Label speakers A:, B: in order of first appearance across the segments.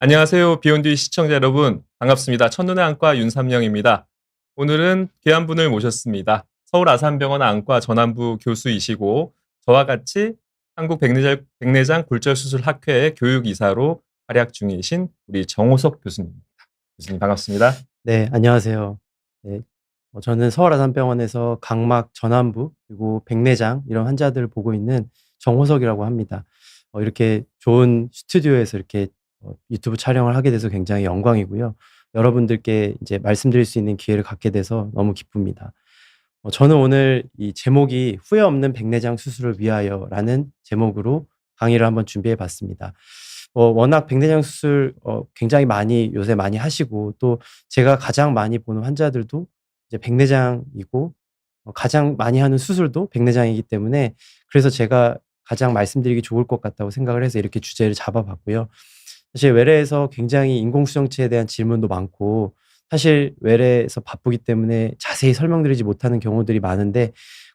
A: 안녕하세요. 비욘드 시청자 여러분. 반갑습니다. 첫눈의 안과 윤삼영입니다. 오늘은 귀한 분을 모셨습니다. 서울 아산병원 안과 전환부 교수이시고 저와 같이 한국 백내장 골절수술 학회의 교육이사로 활약 중이신 우리 정호석 교수님입니다. 교수님 반갑습니다.
B: 네, 안녕하세요. 네, 저는 서울 아산병원에서 각막 전환부 그리고 백내장 이런 환자들을 보고 있는 정호석이라고 합니다. 이렇게 좋은 스튜디오에서 이렇게 유튜브 촬영을 하게 돼서 굉장히 영광이고요. 여러분들께 이제 말씀드릴 수 있는 기회를 갖게 돼서 너무 기쁩니다. 저는 오늘 이 제목이 "후회 없는 백내장 수술을 위하여"라는 제목으로 강의를 한번 준비해 봤습니다. 워낙 백내장 수술 굉장히 많이 요새 많이 하시고, 또 제가 가장 많이 보는 환자들도 이제 백내장이고, 가장 많이 하는 수술도 백내장이기 때문에, 그래서 제가 가장 말씀드리기 좋을 것 같다고 생각을 해서 이렇게 주제를 잡아 봤고요. 사실 외래에서 굉장히 인공수정체에 대한 질문도 많고, 사실 외래에서 바쁘기 때문에 자세히 설명드리지 못하는 경우들이 많은데,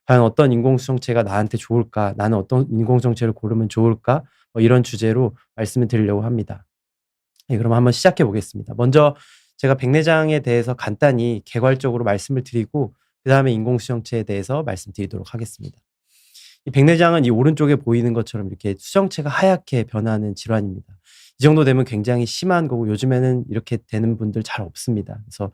B: 과연 어떤 인공수정체가 나한테 좋을까? 나는 어떤 인공수정체를 고르면 좋을까? 이런 주제로 말씀을 드리려고 합니다. 네, 그럼 한번 시작해 보겠습니다. 먼저 제가 백내장에 대해서 간단히 개괄적으로 말씀을 드리고, 그다음에 인공수정체에 대해서 말씀드리도록 하겠습니다. 이 백내장은 이 오른쪽에 보이는 것처럼 이렇게 수정체가 하얗게 변하는 질환입니다. 이 정도 되면 굉장히 심한 거고, 요즘에는 이렇게 되는 분들 잘 없습니다. 그래서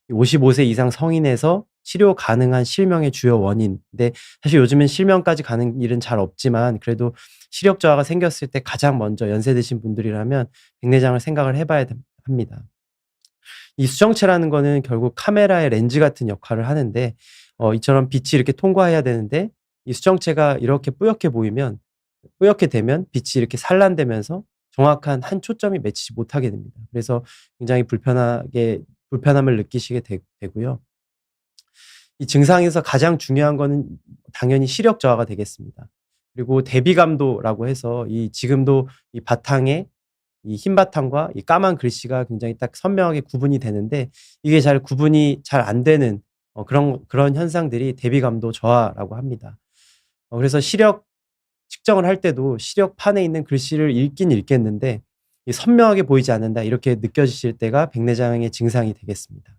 B: 55세 이상 성인에서 치료 가능한 실명의 주요 원인인데, 사실 요즘엔 실명까지 가는 일은 잘 없지만, 그래도 시력 저하가 생겼을 때 가장 먼저 연세 드신 분들이라면 백내장을 생각을 해봐야 합니다. 이 수정체라는 거는 결국 카메라의 렌즈 같은 역할을 하는데, 이처럼 빛이 이렇게 통과해야 되는데, 이 수정체가 이렇게 뿌옇게 되면 빛이 이렇게 산란되면서 정확한 한 초점이 맺히지 못하게 됩니다. 그래서 굉장히 불편함을 느끼시게 되고요. 이 증상에서 가장 중요한 거는 당연히 시력 저하가 되겠습니다. 그리고 대비감도라고 해서, 이 지금도 이 바탕에 이 흰 바탕과 이 까만 글씨가 굉장히 딱 선명하게 구분이 되는데, 이게 잘 구분이 잘 안 되는 그런 현상들이 대비감도 저하라고 합니다. 그래서 시력 측정을 할 때도 시력판에 있는 글씨를 읽긴 읽겠는데, 이 선명하게 보이지 않는다, 이렇게 느껴지실 때가 백내장의 증상이 되겠습니다.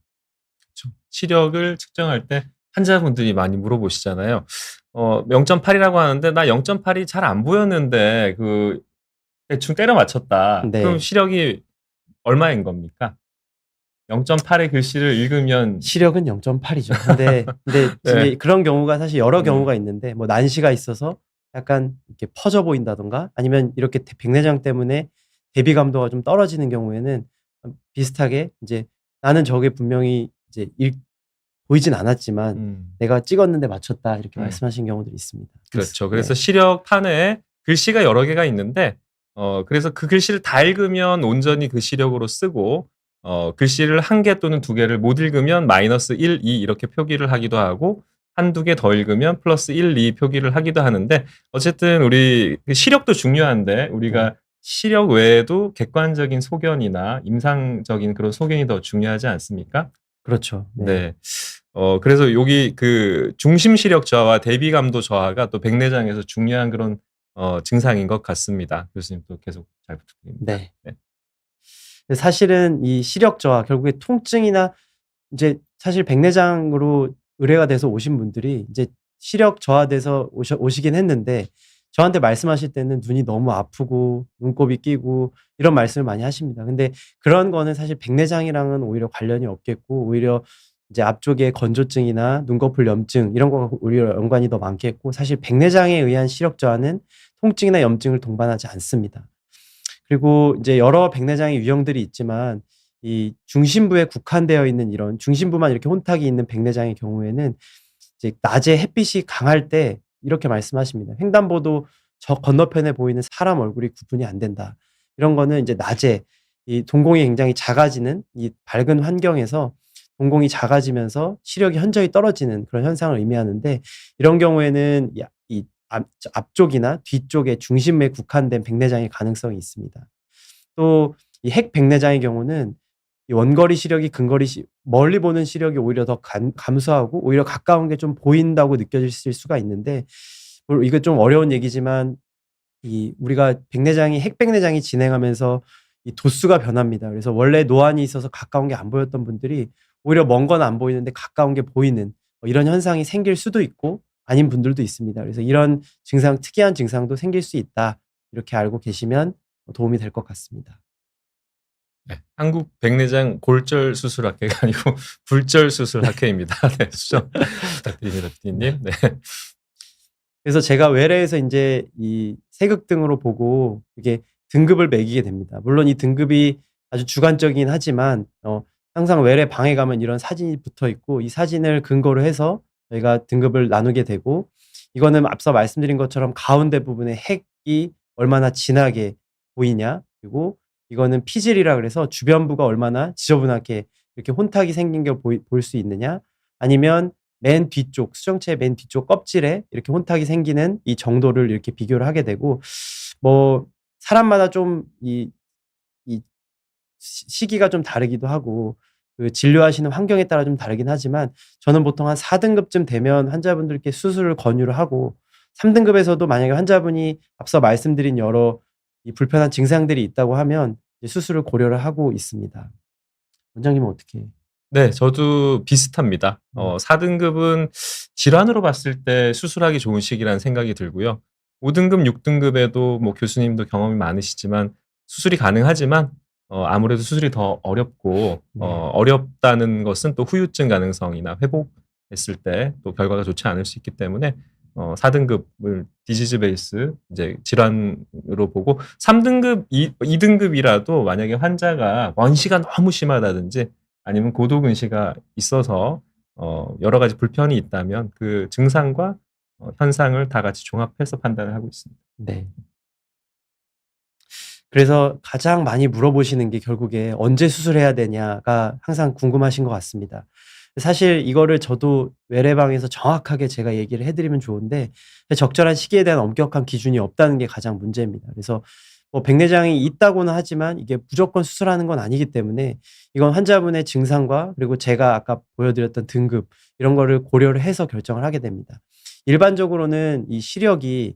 A: 그쵸. 시력을 측정할 때 환자분들이 많이 물어보시잖아요. 0.8이라고 하는데 나 0.8이 잘 안 보였는데 대충 때려 맞췄다. 그럼
B: 네.
A: 시력이 얼마인 겁니까? 0.8의 글씨를 읽으면
B: 시력은 0.8이죠. 근데
A: 네.
B: 이제 그런 경우가 사실 여러
A: 음.
B: 경우가 있는데, 뭐 난시가 있어서 약간 이렇게 퍼져 보인다든가, 아니면 이렇게 백내장 때문에 대비 감도가 좀 떨어지는 경우에는 비슷하게 이제 '나는 저게 분명히 이제 보이진 않았지만
A: 음.
B: 내가 찍었는데 맞췄다.' 이렇게
A: 음.
B: 말씀하시는 경우들이 있습니다.
A: 그렇죠. 그래서
B: 네.
A: 시력판에 글씨가 여러 개가 있는데 그래서 그 글씨를 다 읽으면 온전히 그 시력으로 쓰고 글씨를 한 개 또는 두 개를 못 읽으면 마이너스 1, 2 이렇게 표기를 하기도 하고 한두 개 더 읽으면 플러스 1, 2 표기를 하기도 하는데 어쨌든 우리 그 시력도 중요한데
B: 네.
A: 우리가 시력 외에도 객관적인 소견이나 임상적인 그런 소견이 더 중요하지 않습니까?
B: 그렇죠. 네.
A: 네. 그래서 여기 그 중심 시력 저하와 대비 감도 저하가 또 백내장에서 중요한 그런 증상인 것 같습니다. 교수님 또 계속 잘 부탁드립니다.
B: 네.
A: 네.
B: 근데 사실은 이 시력 저하, 결국에 통증이나 이제 사실 백내장으로 의뢰가 돼서 오신 분들이 이제 시력 저하돼서 오시긴 했는데, 저한테 말씀하실 때는 눈이 너무 아프고 눈곱이 끼고 이런 말씀을 많이 하십니다. 근데 그런 거는 사실 백내장이랑은 오히려 관련이 없겠고, 오히려 이제 앞쪽에 건조증이나 눈꺼풀 염증 이런 거가 오히려 연관이 더 많겠고, 사실 백내장에 의한 시력 저하는 통증이나 염증을 동반하지 않습니다. 그리고 이제 여러 백내장의 유형들이 있지만, 이 중심부에 국한되어 있는 이런 중심부만 이렇게 혼탁이 있는 백내장의 경우에는 이제 낮에 햇빛이 강할 때 이렇게 말씀하십니다. "횡단보도 저 건너편에 보이는 사람 얼굴이 구분이 안 된다." 이런 거는 이제 낮에 이 동공이 굉장히 작아지는 이 밝은 환경에서 동공이 작아지면서 시력이 현저히 떨어지는 그런 현상을 의미하는데, 이런 경우에는 이 앞쪽이나 뒤쪽에 중심에 국한된 백내장의 가능성이 있습니다. 또 이 핵백내장의 경우는 이 원거리 시력이 멀리 보는 시력이 오히려 더 감소하고, 오히려 가까운 게 좀 보인다고 느껴지실 수가 있는데, 물론 이거 좀 어려운 얘기지만, 이 우리가 핵백내장이 진행하면서 이 도수가 변합니다. 그래서 원래 노안이 있어서 가까운 게 안 보였던 분들이 오히려 먼 건 안 보이는데 가까운 게 보이는 이런 현상이 생길 수도 있고 아닌 분들도 있습니다. 그래서 이런 증상, 특이한 증상도 생길 수 있다. 이렇게 알고 계시면 도움이 될 것 같습니다.
A: 네, 한국 백내장 골절 수술학회가 아니고 굴절 수술학회입니다. 네, 수정 부탁드립니다, PD님. 네.
B: 그래서 제가 외래에서 인제 이 세극등으로 보고 이게 등급을 매기게 됩니다. 물론 이 등급이 아주 주관적이긴 하지만 항상 외래 방에 가면 이런 사진이 붙어 있고 이 사진을 근거로 해서 저희가 등급을 나누게 되고 이거는 앞서 말씀드린 것처럼 가운데 부분에 핵이 얼마나 진하게 보이냐 그리고 이거는 피질이라 그래서 주변부가 얼마나 지저분하게 이렇게 혼탁이 생긴 걸 볼 수 있느냐 아니면 맨 뒤쪽 수정체의 맨 뒤쪽 껍질에 이렇게 혼탁이 생기는 이 정도를 이렇게 비교를 하게 되고 뭐 사람마다 좀 이 시기가 좀 다르기도 하고 그 진료하시는 환경에 따라 좀 다르긴 하지만 저는 보통 한 4 등급쯤 되면 환자분들께 수술을 권유를 하고 3 등급에서도 만약에 환자분이 앞서 말씀드린 여러 이 불편한 증상들이 있다고 하면 이제 수술을 고려를 하고 있습니다. 원장님은 어떻게
A: 네, 저도 비슷합니다. 4등급은 질환으로 봤을 때 수술하기 좋은 시기라는 생각이 들고요. 5등급, 6등급에도 뭐 교수님도 경험이 많으시지만 수술이 가능하지만 아무래도 수술이 더 어렵고
B: 네.
A: 어렵다는 것은 또 후유증 가능성이나 회복했을 때 또 결과가 좋지 않을 수 있기 때문에 4등급을 디지즈 베이스 이제 질환으로 보고 3등급, 2등급이라도 만약에 환자가 원시가 너무 심하다든지 아니면 고도근시가 있어서 여러 가지 불편이 있다면 그 증상과 현상을 다 같이 종합해서 판단을 하고 있습니다.
B: 네. 그래서 가장 많이 물어보시는 게 결국에 "언제 수술해야 되냐?"가 항상 궁금하신 것 같습니다. 사실 이거를 저도 외래방에서 정확하게 제가 얘기를 해 드리면 좋은데 적절한 시기에 대한 엄격한 기준이 없다는 게 가장 문제입니다. 그래서 뭐 백내장이 있다고는 하지만 이게 무조건 수술하는 건 아니기 때문에 이건 환자분의 증상과 그리고 제가 아까 보여드렸던 등급 이런 거를 고려를 해서 결정을 하게 됩니다. 일반적으로는 이 시력이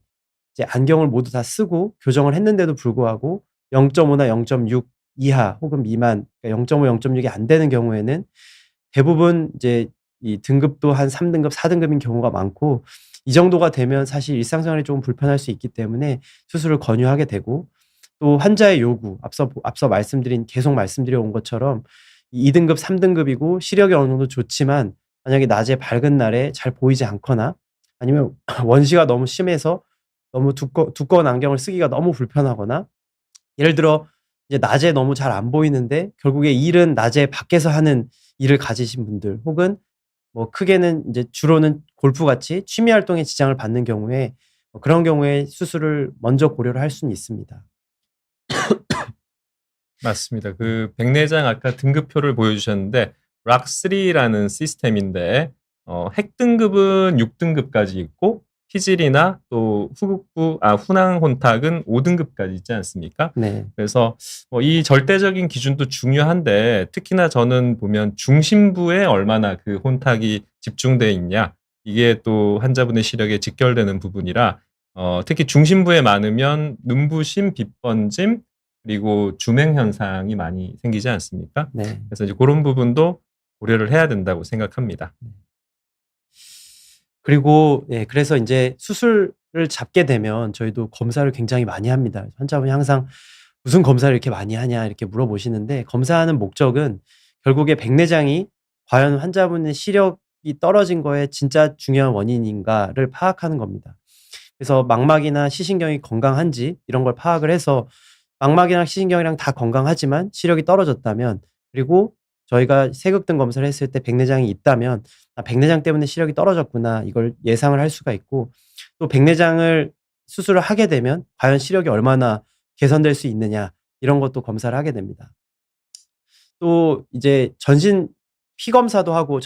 B: 이제 안경을 모두 다 쓰고 교정을 했는데도 불구하고 0.5나 0.6 이하 혹은 미만 그러니까 0.5, 0.6이 안 되는 경우에는 대부분 이제 이 등급도 한 3 등급, 4 등급인 경우가 많고 이 정도가 되면 사실 일상생활이 조금 불편할 수 있기 때문에 수술을 권유하게 되고 또 환자의 요구 앞서 말씀드린 계속 말씀드려 온 것처럼 2 등급, 3 등급이고 시력이 어느 정도 좋지만 만약에 낮에 밝은 날에 잘 보이지 않거나 아니면 원시가 너무 심해서 너무 두꺼운 안경을 쓰기가 너무 불편하거나 예를 들어 이제 낮에 너무 잘 안 보이는데 결국에 일은 낮에 밖에서 하는 일을 가지신 분들 혹은 뭐 크게는 이제 주로는 골프같이 취미 활동에 지장을 받는 경우에 그런 경우에 수술을 먼저 고려를 할 수는 있습니다.
A: 맞습니다. 그 백내장 아까 등급표를 보여주셨는데 락3라는 시스템인데 핵 등급은 6등급까지 있고 피질이나 또 후낭 혼탁은 5등급까지 있지 않습니까?
B: 네.
A: 그래서 이 절대적인 기준도 중요한데 특히나 저는 보면 중심부에 얼마나 그 혼탁이 집중돼 있냐 이게 또 환자분의 시력에 직결되는 부분이라 특히 중심부에 많으면 눈부심, 빛번짐 그리고 주맹 현상이 많이 생기지 않습니까?
B: 네.
A: 그래서 이제 그런 부분도 고려를 해야 된다고 생각합니다.
B: 그리고 예 그래서 인제 수술을 잡게 되면 저희도 검사를 굉장히 많이 합니다. 환자분이 항상 "무슨 검사를 이렇게 많이 하냐?" 이렇게 물어보시는데 검사하는 목적은 결국에 백내장이 과연 환자분의 시력이 떨어진 거에 진짜 중요한 원인인가를 파악하는 겁니다. 그래서 망막이나 시신경이 건강한지 이런 걸 파악을 해서 망막이랑 시신경이랑 다 건강하지만 시력이 떨어졌다면 그리고 저희가 세극등 검사를 했을 때 백내장이 있다면 '아 백내장 때문에 시력이 떨어졌구나.' 이걸 예상을 할 수가 있고 또 백내장을 수술을 하게 되면 과연 시력이 얼마나 개선될 수 있느냐 이런 것도 검사를 하게 됩니다. 또 이제 전신 피 검사도 하고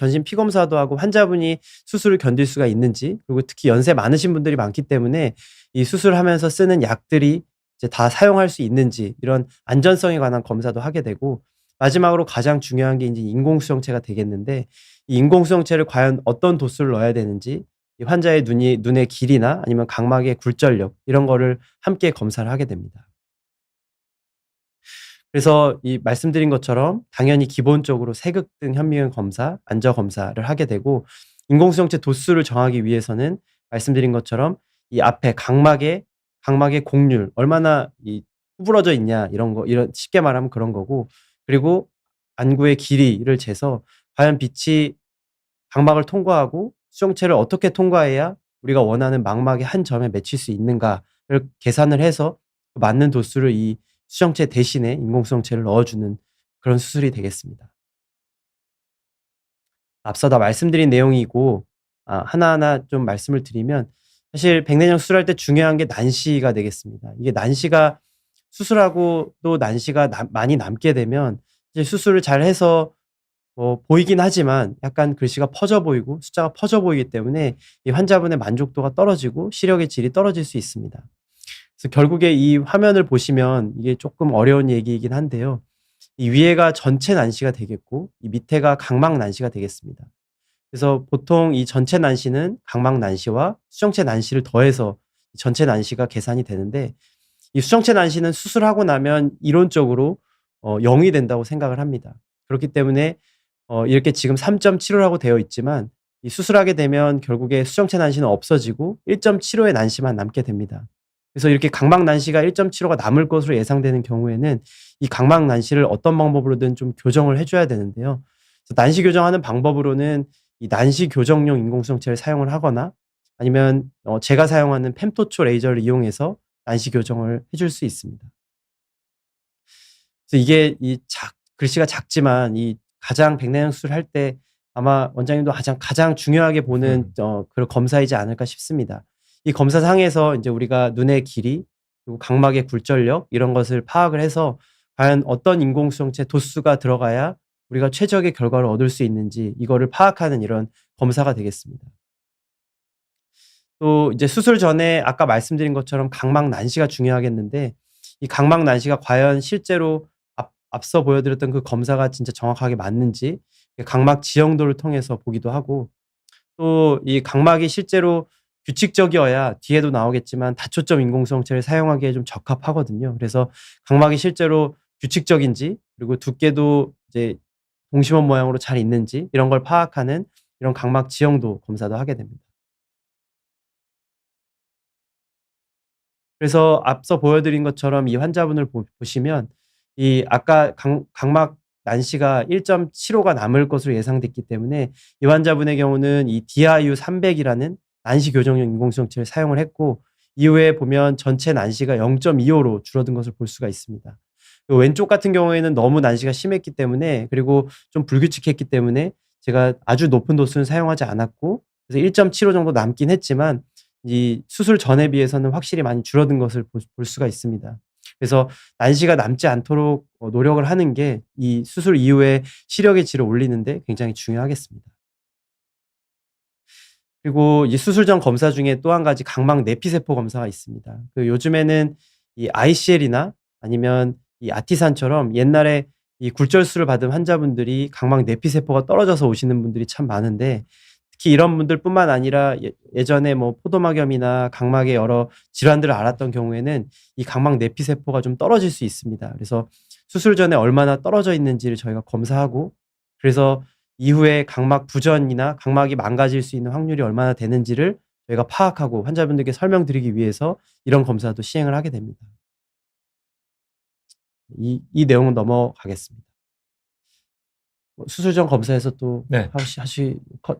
B: 환자분이 수술을 견딜 수가 있는지 그리고 특히 연세 많으신 분들이 많기 때문에 이 수술하면서 쓰는 약들이 이제 다 사용할 수 있는지 이런 안전성에 관한 검사도 하게 되고 마지막으로 가장 중요한 게 인제 인공수정체가 되겠는데 이 인공수정체를 과연 어떤 도수를 넣어야 되는지 이 환자의 눈의 길이나 아니면 각막의 굴절력 이런 거를 함께 검사를 하게 됩니다. 그래서 이 말씀드린 것처럼 당연히 기본적으로 세극등 현미경 검사, 안저 검사를 하게 되고 인공수정체 도수를 정하기 위해서는 말씀드린 것처럼 이 앞에 각막의 곡률 얼마나 이 구부러져 있냐 이런 쉽게 말하면 그런 거고 그리고 안구의 길이를 재서 과연 빛이 각막을 통과하고 수정체를 어떻게 통과해야 우리가 원하는 망막의 한 점에 맺힐 수 있는가를 계산을 해서 맞는 도수를 이 수정체 대신에 인공수정체를 넣어주는 그런 수술이 되겠습니다. 앞서 다 말씀드린 내용이고 하나하나 좀 말씀을 드리면 사실 백내장 수술할 때 중요한 게 난시가 되겠습니다. 이게 난시가 수술하고 또 난시가 많이 남게 되면 이제 수술을 잘 해서 보이긴 하지만 약간 글씨가 퍼져 보이고 숫자가 퍼져 보이기 때문에 이 환자분의 만족도가 떨어지고 시력의 질이 떨어질 수 있습니다. 그래서 결국에 이 화면을 보시면 이게 조금 어려운 얘기이긴 한데요. 이 위에가 전체 난시가 되겠고 이 밑에가 각막 난시가 되겠습니다. 그래서 보통 이 전체 난시는 각막 난시와 수정체 난시를 더해서 전체 난시가 계산이 되는데 이 수정체 난시는 수술하고 나면 이론적으로 0이 된다고 생각을 합니다. 그렇기 때문에 이렇게 지금 3.75라고 되어 있지만 이 수술하게 되면 결국에 수정체 난시는 없어지고 1.75의 난시만 남게 됩니다. 그래서 이렇게 각막 난시가 1.75가 남을 것으로 예상되는 경우에는 이 각막 난시를 어떤 방법으로든 좀 교정을 해줘야 되는데요. 그래서 난시 교정하는 방법으로는 이 난시 교정용 인공수정체를 사용을 하거나 아니면 제가 사용하는 펜토초 레이저를 이용해서 난시 교정을 해줄 수 있습니다. 그래서 이게 글씨가 작지만 이 가장 백내장 수술할 때 아마 원장님도 가장 중요하게 보는 그런 검사이지 않을까 싶습니다. 이 검사상에서 이제 우리가 눈의 길이 그리고 각막의 굴절력 이런 것을 파악을 해서 과연 어떤 인공수정체 도수가 들어가야 우리가 최적의 결과를 얻을 수 있는지 이거를 파악하는 이런 검사가 되겠습니다. 또 이제 수술 전에 아까 말씀드린 것처럼 각막 난시가 중요하겠는데 이 각막 난시가 과연 실제로 앞서 보여드렸던 그 검사가 진짜 정확하게 맞는지 각막 지형도를 통해서 보기도 하고 또 이 각막이 실제로 규칙적이어야 뒤에도 나오겠지만 다초점 인공수정체를 사용하기에 좀 적합하거든요. 그래서 각막이 실제로 규칙적인지 그리고 두께도 이제 동심원 모양으로 잘 있는지 이런 걸 파악하는 이런 각막 지형도 검사도 하게 됩니다. 그래서 앞서 보여드린 것처럼 이 환자분을 보시면 이 아까 각막 난시가 1.75가 남을 것으로 예상됐기 때문에 이 환자분의 경우는 이 DIU 300이라는 난시 교정용 인공수정체를 사용을 했고 이후에 보면 전체 난시가 0.25로 줄어든 것을 볼 수가 있습니다. 왼쪽 같은 경우에는 너무 난시가 심했기 때문에 그리고 좀 불규칙했기 때문에 제가 아주 높은 도수는 사용하지 않았고 그래서 1.75 정도 남긴 했지만 이 수술 전에 비해서는 확실히 많이 줄어든 것을 볼 수가 있습니다. 그래서 난시가 남지 않도록 노력을 하는 게 이 수술 이후에 시력의 질을 올리는데 굉장히 중요하겠습니다. 그리고 이 수술 전 검사 중에 또 한 가지 각막 내피세포 검사가 있습니다. 요즘에는 이 ICL이나 아니면 이 아티산처럼 옛날에 이 굴절술을 받은 환자분들이 각막 내피세포가 떨어져서 오시는 분들이 참 많은데 특히 이런 분들뿐만 아니라 예전에 뭐 포도막염이나 각막의 여러 질환들을 앓았던 경우에는 이 각막 내피세포가 좀 떨어질 수 있습니다. 그래서 수술 전에 얼마나 떨어져 있는지를 저희가 검사하고 그래서 이후에 각막 부전이나 각막이 망가질 수 있는 확률이 얼마나 되는지를 저희가 파악하고 환자분들께 설명드리기 위해서 이런 검사도 시행을 하게 됩니다. 이 내용은 넘어가겠습니다. 수술 전 검사에서 또
A: 네.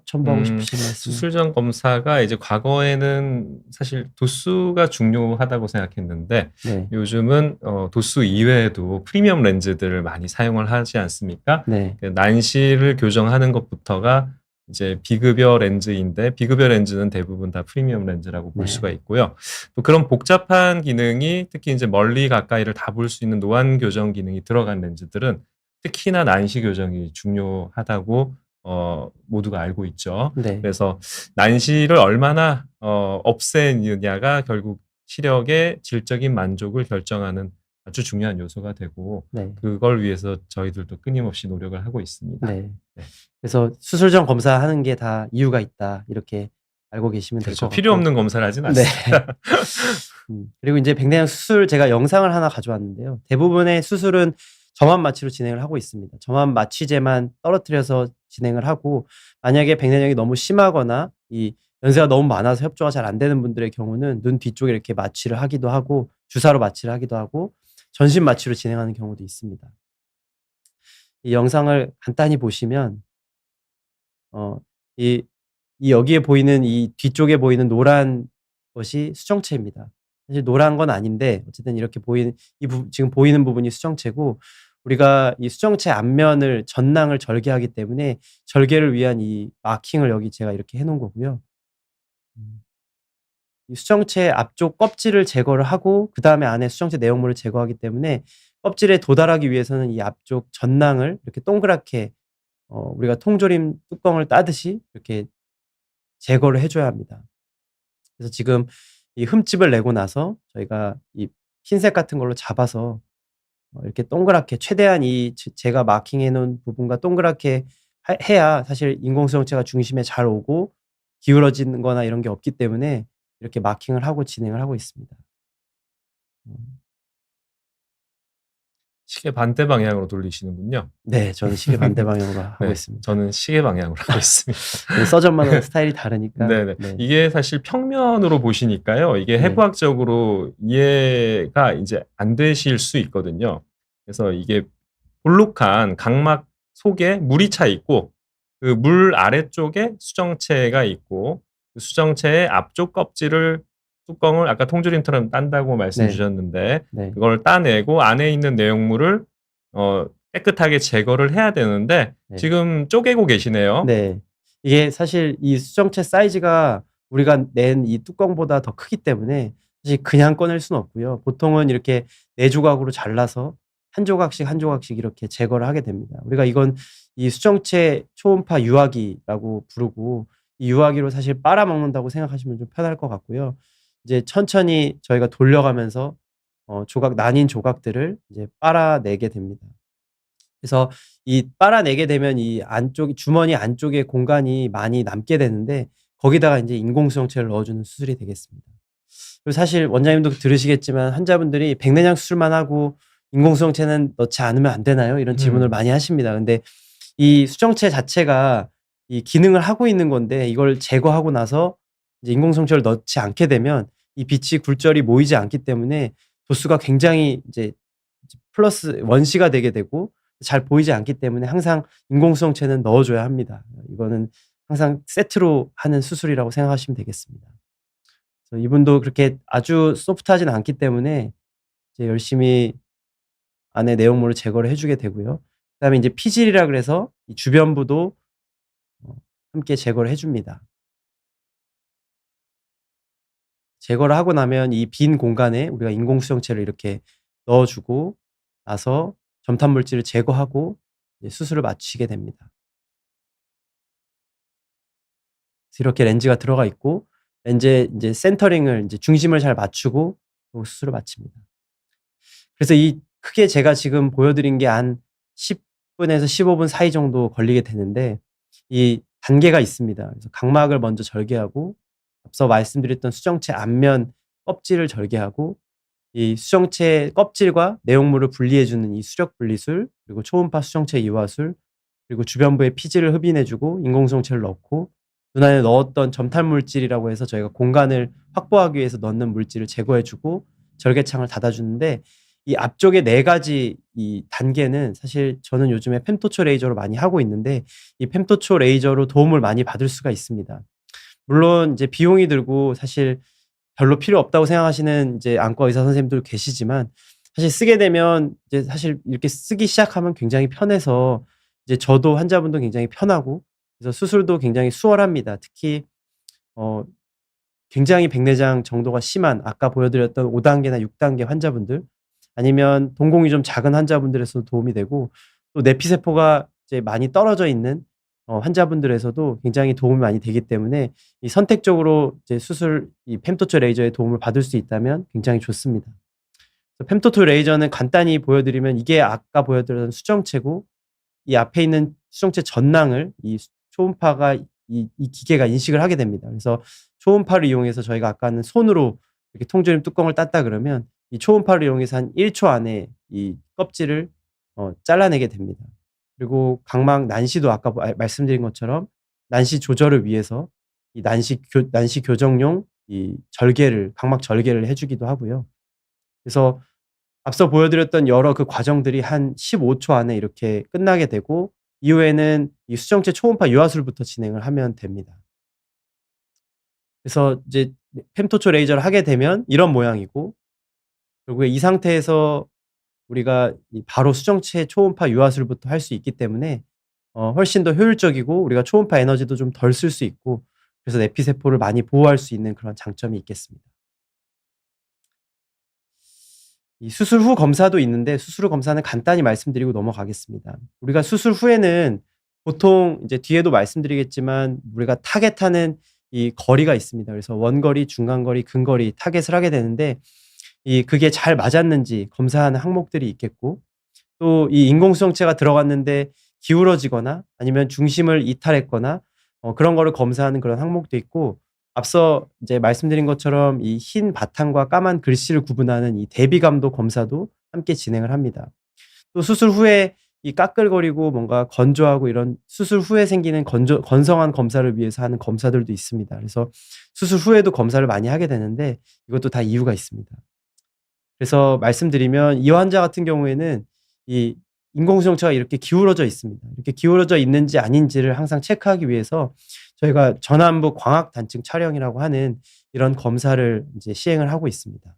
B: 첨부하고 싶으신 말씀?
A: 수술 전 검사가 이제 과거에는 사실 도수가 중요하다고 생각했는데
B: 네.
A: 요즘은 도수 이외에도 프리미엄 렌즈들을 많이 사용을 하지 않습니까?
B: 네.
A: 난시를 교정하는 것부터가 이제 비급여 렌즈인데 비급여 렌즈는 대부분 다 프리미엄 렌즈라고 볼
B: 네.
A: 수가 있고요. 또 그런 복잡한 기능이 특히 이제 멀리 가까이를 다 볼 수 있는 노안 교정 기능이 들어간 렌즈들은 특히나 난시 교정이 중요하다고 모두가 알고 있죠.
B: 네.
A: 그래서 난시를 얼마나 없애느냐가 결국 시력의 질적인 만족을 결정하는 아주 중요한 요소가 되고
B: 네.
A: 그걸 위해서 저희들도 끊임없이 노력을 하고 있습니다.
B: 네.
A: 네.
B: 그래서 수술 전 검사하는 게 다 이유가 있다. 이렇게 알고 계시면 될 것
A: 그렇죠.
B: 같고.
A: 필요 없는 검사를 하진
B: 네.
A: 않습니다.
B: 그리고 이제 백내장 수술 제가 영상을 하나 가져왔는데요. 대부분의 수술은 점압 마취로 진행을 하고 있습니다. 점압 마취제만 떨어뜨려서 진행을 하고 만약에 백내장이 너무 심하거나 이 연세가 너무 많아서 협조가 잘 안 되는 분들의 경우는 눈 뒤쪽에 이렇게 마취를 하기도 하고 주사로 마취를 하기도 하고 전신 마취로 진행하는 경우도 있습니다. 이 영상을 간단히 보시면 어 이 여기에 보이는 이 뒤쪽에 보이는 노란 것이 수정체입니다. 사실 노란 건 아닌데 어쨌든 이렇게 보이는 지금 보이는 부분이 수정체고 우리가 이 수정체 앞면을 전낭을 절개하기 때문에 절개를 위한 이 마킹을 여기 제가 이렇게 해 놓은 거고요. 음. 이 수정체 앞쪽 껍질을 제거를 하고 그다음에 안에 수정체 내용물을 제거하기 때문에 껍질에 도달하기 위해서는 이 앞쪽 전낭을 이렇게 동그랗게 우리가 통조림 뚜껑을 따듯이 이렇게 제거를 해 줘야 합니다. 그래서 지금 이 흠집을 내고 나서 저희가 이 핀셋 같은 걸로 잡아서 이렇게 동그랗게 최대한 이 제가 마킹해 놓은 부분과 동그랗게 해야 사실 인공수정체가 중심에 잘 오고 기울어지는 거나 이런 게 없기 때문에 이렇게 마킹을 하고 진행을 하고 있습니다. 음.
A: 시계 반대 방향으로 돌리시는군요.
B: 네. 저는 시계 반대 방향으로 하고
A: 네.
B: 있습니다.
A: 저는 시계 방향으로 하고 있습니다.
B: 서전마다 스타일이 다르니까.
A: 네네.
B: 네.
A: 이게 사실 평면으로 보시니까요. 이게
B: 네.
A: 해부학적으로 이해가 이제 안 되실 수 있거든요. 그래서 이게 볼록한 각막 속에 물이 차 있고 그 물 아래쪽에 수정체가 있고 그 수정체의 앞쪽 껍질을 뚜껑을 아까 통조림처럼 딴다고 말씀
B: 네.
A: 주셨는데
B: 네.
A: 그걸 따내고 안에 있는 내용물을 깨끗하게 제거를 해야 되는데
B: 네.
A: 지금 쪼개고 계시네요.
B: 네. 이게 사실 이 수정체 사이즈가 우리가 낸 이 뚜껑보다 더 크기 때문에 사실 그냥 꺼낼 수는 없고요. 보통은 이렇게 4 조각으로 잘라서 한 조각씩, 한 조각씩 이렇게 제거를 하게 됩니다. 우리가 이건 이 수정체 초음파 유화기라고 부르고 이 유화기로 사실 빨아먹는다고 생각하시면 좀 편할 것 같고요. 이제 천천히 저희가 돌려가면서 나뉜 조각들을 이제 빨아내게 됩니다. 그래서 이 빨아내게 되면 이 안쪽 주머니 안쪽에 공간이 많이 남게 되는데 거기다가 인제 인공수정체를 넣어주는 수술이 되겠습니다. 그리고 사실 원장님도 들으시겠지만 환자분들이 "백내장 수술만 하고 인공수정체는 넣지 않으면 안 되나요?" 이런 질문을 많이 하십니다. 근데 이 수정체 자체가 이 기능을 하고 있는 건데 이걸 제거하고 나서 이제 인공수정체를 넣지 않게 되면 이 빛이 굴절이 모이지 않기 때문에 도수가 굉장히 이제 플러스 원시가 되게 되고 잘 보이지 않기 때문에 항상 인공수정체는 넣어 줘야 합니다. 이거는 항상 세트로 하는 수술이라고 생각하시면 되겠습니다. 그래서 이분도 그렇게 아주 소프트하진 않기 때문에 이제 열심히 안에 내용물을 제거를 해 주게 되고요. 그다음에 인제 피질이라 그래서 이 주변부도 함께 제거를 해 줍니다. 제거를 하고 나면 이 빈 공간에 우리가 인공수정체를 이렇게 넣어 주고 나서 점탄 물질을 제거하고 이제 수술을 마치게 됩니다. 그래서 이렇게 렌즈가 들어가 있고 렌즈에 인제 센터링을 인제 중심을 잘 맞추고 그리고 수술을 마칩니다. 그래서 이 크게 제가 지금 보여 드린 게 한 10 분에서 15분 사이 정도 걸리게 되는데 이 단계가 있습니다. 그래서 각막을 먼저 절개하고 앞서 말씀드렸던 수정체 앞면 껍질을 절개하고 이 수정체 껍질과 내용물을 분리해 주는 이 수력 분리술 그리고 초음파 수정체 이화술 그리고 주변부에 피질을 흡인해 주고 인공수정체를 넣고 눈 안에 넣었던 점탄 물질이라고 해서 저희가 공간을 확보하기 위해서 넣는 물질을 제거해 주고 절개창을 닫아 주는데 이 앞쪽에 4 가지 이 단계는 사실 저는 요즘에 펜토초 레이저로 많이 하고 있는데 이 펜토초 레이저로 도움을 많이 받을 수가 있습니다. 물론 이제 비용이 들고 사실 별로 필요 없다고 생각하시는 이제 안과 의사 선생님들 계시지만 사실 쓰게 되면 이제 사실 이렇게 쓰기 시작하면 굉장히 편해서 이제 저도 환자분도 굉장히 편하고 그래서 수술도 굉장히 수월합니다. 특히 어 굉장히 백내장 정도가 심한 아까 보여드렸던 5 단계나 6 단계 환자분들 아니면 동공이 좀 작은 환자분들에서도 도움이 되고 또 내피세포가 이제 많이 떨어져 있는 환자분들에서도 굉장히 도움이 많이 되기 때문에 이 선택적으로 이제 수술 이 펜토초 레이저의 도움을 받을 수 있다면 굉장히 좋습니다. 그래서 펜토초 레이저는 간단히 보여드리면 이게 아까 보여드렸던 수정체고 이 앞에 있는 수정체 전낭을 이 초음파가 이 기계가 인식을 하게 됩니다. 그래서 초음파를 이용해서 저희가 아까는 손으로 이렇게 통조림 뚜껑을 땄다 그러면 이 초음파를 이용해서 한 1초 안에 이 껍질을 잘라내게 됩니다. 그리고 각막 난시도 아까 말씀드린 것처럼 난시 조절을 위해서 이 난시 교정용 이 각막 절개를 해 주기도 하고요. 그래서 앞서 보여드렸던 여러 그 과정들이 한 15초 안에 이렇게 끝나게 되고 이후에는 이 수정체 초음파 유화술부터 진행을 하면 됩니다. 그래서 이제 fem토초 레이저를 하게 되면 이런 모양이고, 결국에 이 상태에서 우리가 바로 수정체 초음파 유화술부터 할 수 있기 때문에 훨씬 더 효율적이고 우리가 초음파 에너지도 좀 덜 쓸 수 있고, 그래서 내피세포를 많이 보호할 수 있는 그런 장점이 있겠습니다. 이 수술 후 검사도 있는데 수술 후 검사는 간단히 말씀드리고 넘어가겠습니다. 우리가 수술 후에는 보통 이제 뒤에도 말씀드리겠지만 우리가 타겟하는 이 거리가 있습니다. 그래서 원거리, 중간거리, 근거리 타겟을 하게 되는데 그게 잘 맞았는지 검사하는 항목들이 있겠고, 또 이 인공수정체가 들어갔는데 기울어지거나 아니면 중심을 이탈했거나 그런 거를 검사하는 그런 항목도 있고, 앞서 이제 말씀드린 것처럼 이 흰 바탕과 까만 글씨를 구분하는 이 대비감도 검사도 함께 진행을 합니다. 또 수술 후에 이 까끌거리고 뭔가 건조하고 이런 수술 후에 생기는 건성한 검사를 위해서 하는 검사들도 있습니다. 그래서 수술 후에도 검사를 많이 하게 되는데 이것도 다 이유가 있습니다. 그래서 말씀드리면 이 환자 같은 경우에는 이 인공수정체가 이렇게 기울어져 있습니다. 이렇게 기울어져 있는지 아닌지를 항상 체크하기 위해서 저희가 전완부 광학 단층 촬영이라고 하는 이런 검사를 이제 시행을 하고 있습니다.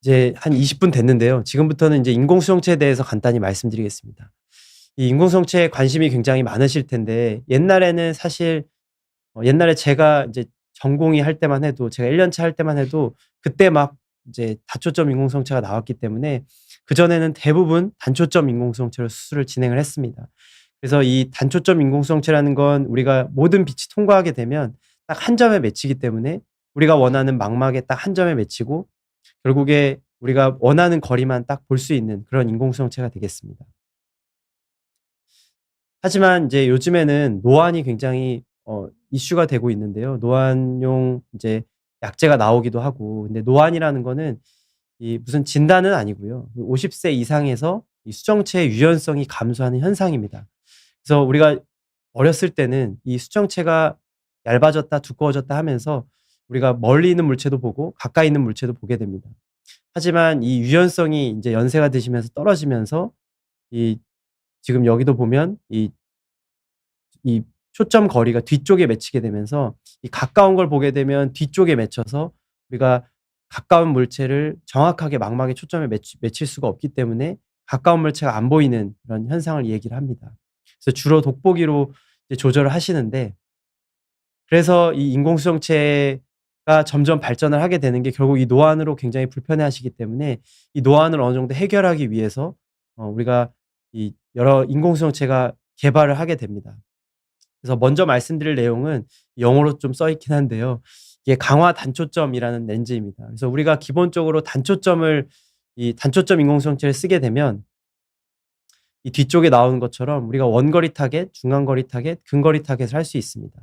B: 이제 한 20분 됐는데요. 지금부터는 이제 인공수정체에 대해서 간단히 말씀드리겠습니다. 이 인공수정체에 관심이 굉장히 많으실 텐데 옛날에는 사실 옛날에 제가 이제 전공의 할 때만 해도, 제가 1년 차 할 때만 해도 그때 막 이제 다초점 인공수정체가 나왔기 때문에 그전에는 대부분 단초점 인공수정체로 수술을 진행을 했습니다. 그래서 이 단초점 인공수정체라는 건 우리가 모든 빛이 통과하게 되면 딱 한 점에 맺히기 때문에 우리가 원하는 망막에 딱 한 점에 맺히고 결국에 우리가 원하는 거리만 딱 볼 수 있는 그런 인공수정체가 되겠습니다. 하지만 이제 요즘에는 노안이 굉장히 이슈가 되고 있는데요. 노안용 이제 약제가 나오기도 하고, 근데 노안이라는 거는 이 무슨 진단은 아니고요. 50세 이상에서 이 수정체의 유연성이 감소하는 현상입니다. 그래서 우리가 어렸을 때는 이 수정체가 얇아졌다 두꺼워졌다 하면서 우리가 멀리 있는 물체도 보고 가까이 있는 물체도 보게 됩니다. 하지만 이 유연성이 이제 연세가 드시면서 떨어지면서 이 지금 여기도 보면 이 초점 거리가 뒤쪽에 맺히게 되면서 이 가까운 걸 보게 되면 뒤쪽에 맺혀서 우리가 가까운 물체를 정확하게 망막에 초점에 맺힐 수가 없기 때문에 가까운 물체가 안 보이는 그런 현상을 얘기를 합니다. 그래서 주로 돋보기로 이제 조절을 하시는데, 그래서 이 인공수정체가 점점 발전을 하게 되는 게 결국 이 노안으로 굉장히 불편해하시기 때문에 이 노안을 어느 정도 해결하기 위해서 우리가 이 여러 인공수정체가 개발을 하게 됩니다. 그래서 먼저 말씀드릴 내용은 영어로 좀 써 있긴 한데요. 이게 강화 단초점이라는 렌즈입니다. 그래서 우리가 기본적으로 이 단초점 인공수정체를 쓰게 되면 이 뒤쪽에 나오는 것처럼 우리가 원거리 타겟, 중간거리 타겟, 근거리 타겟을 할 수 있습니다.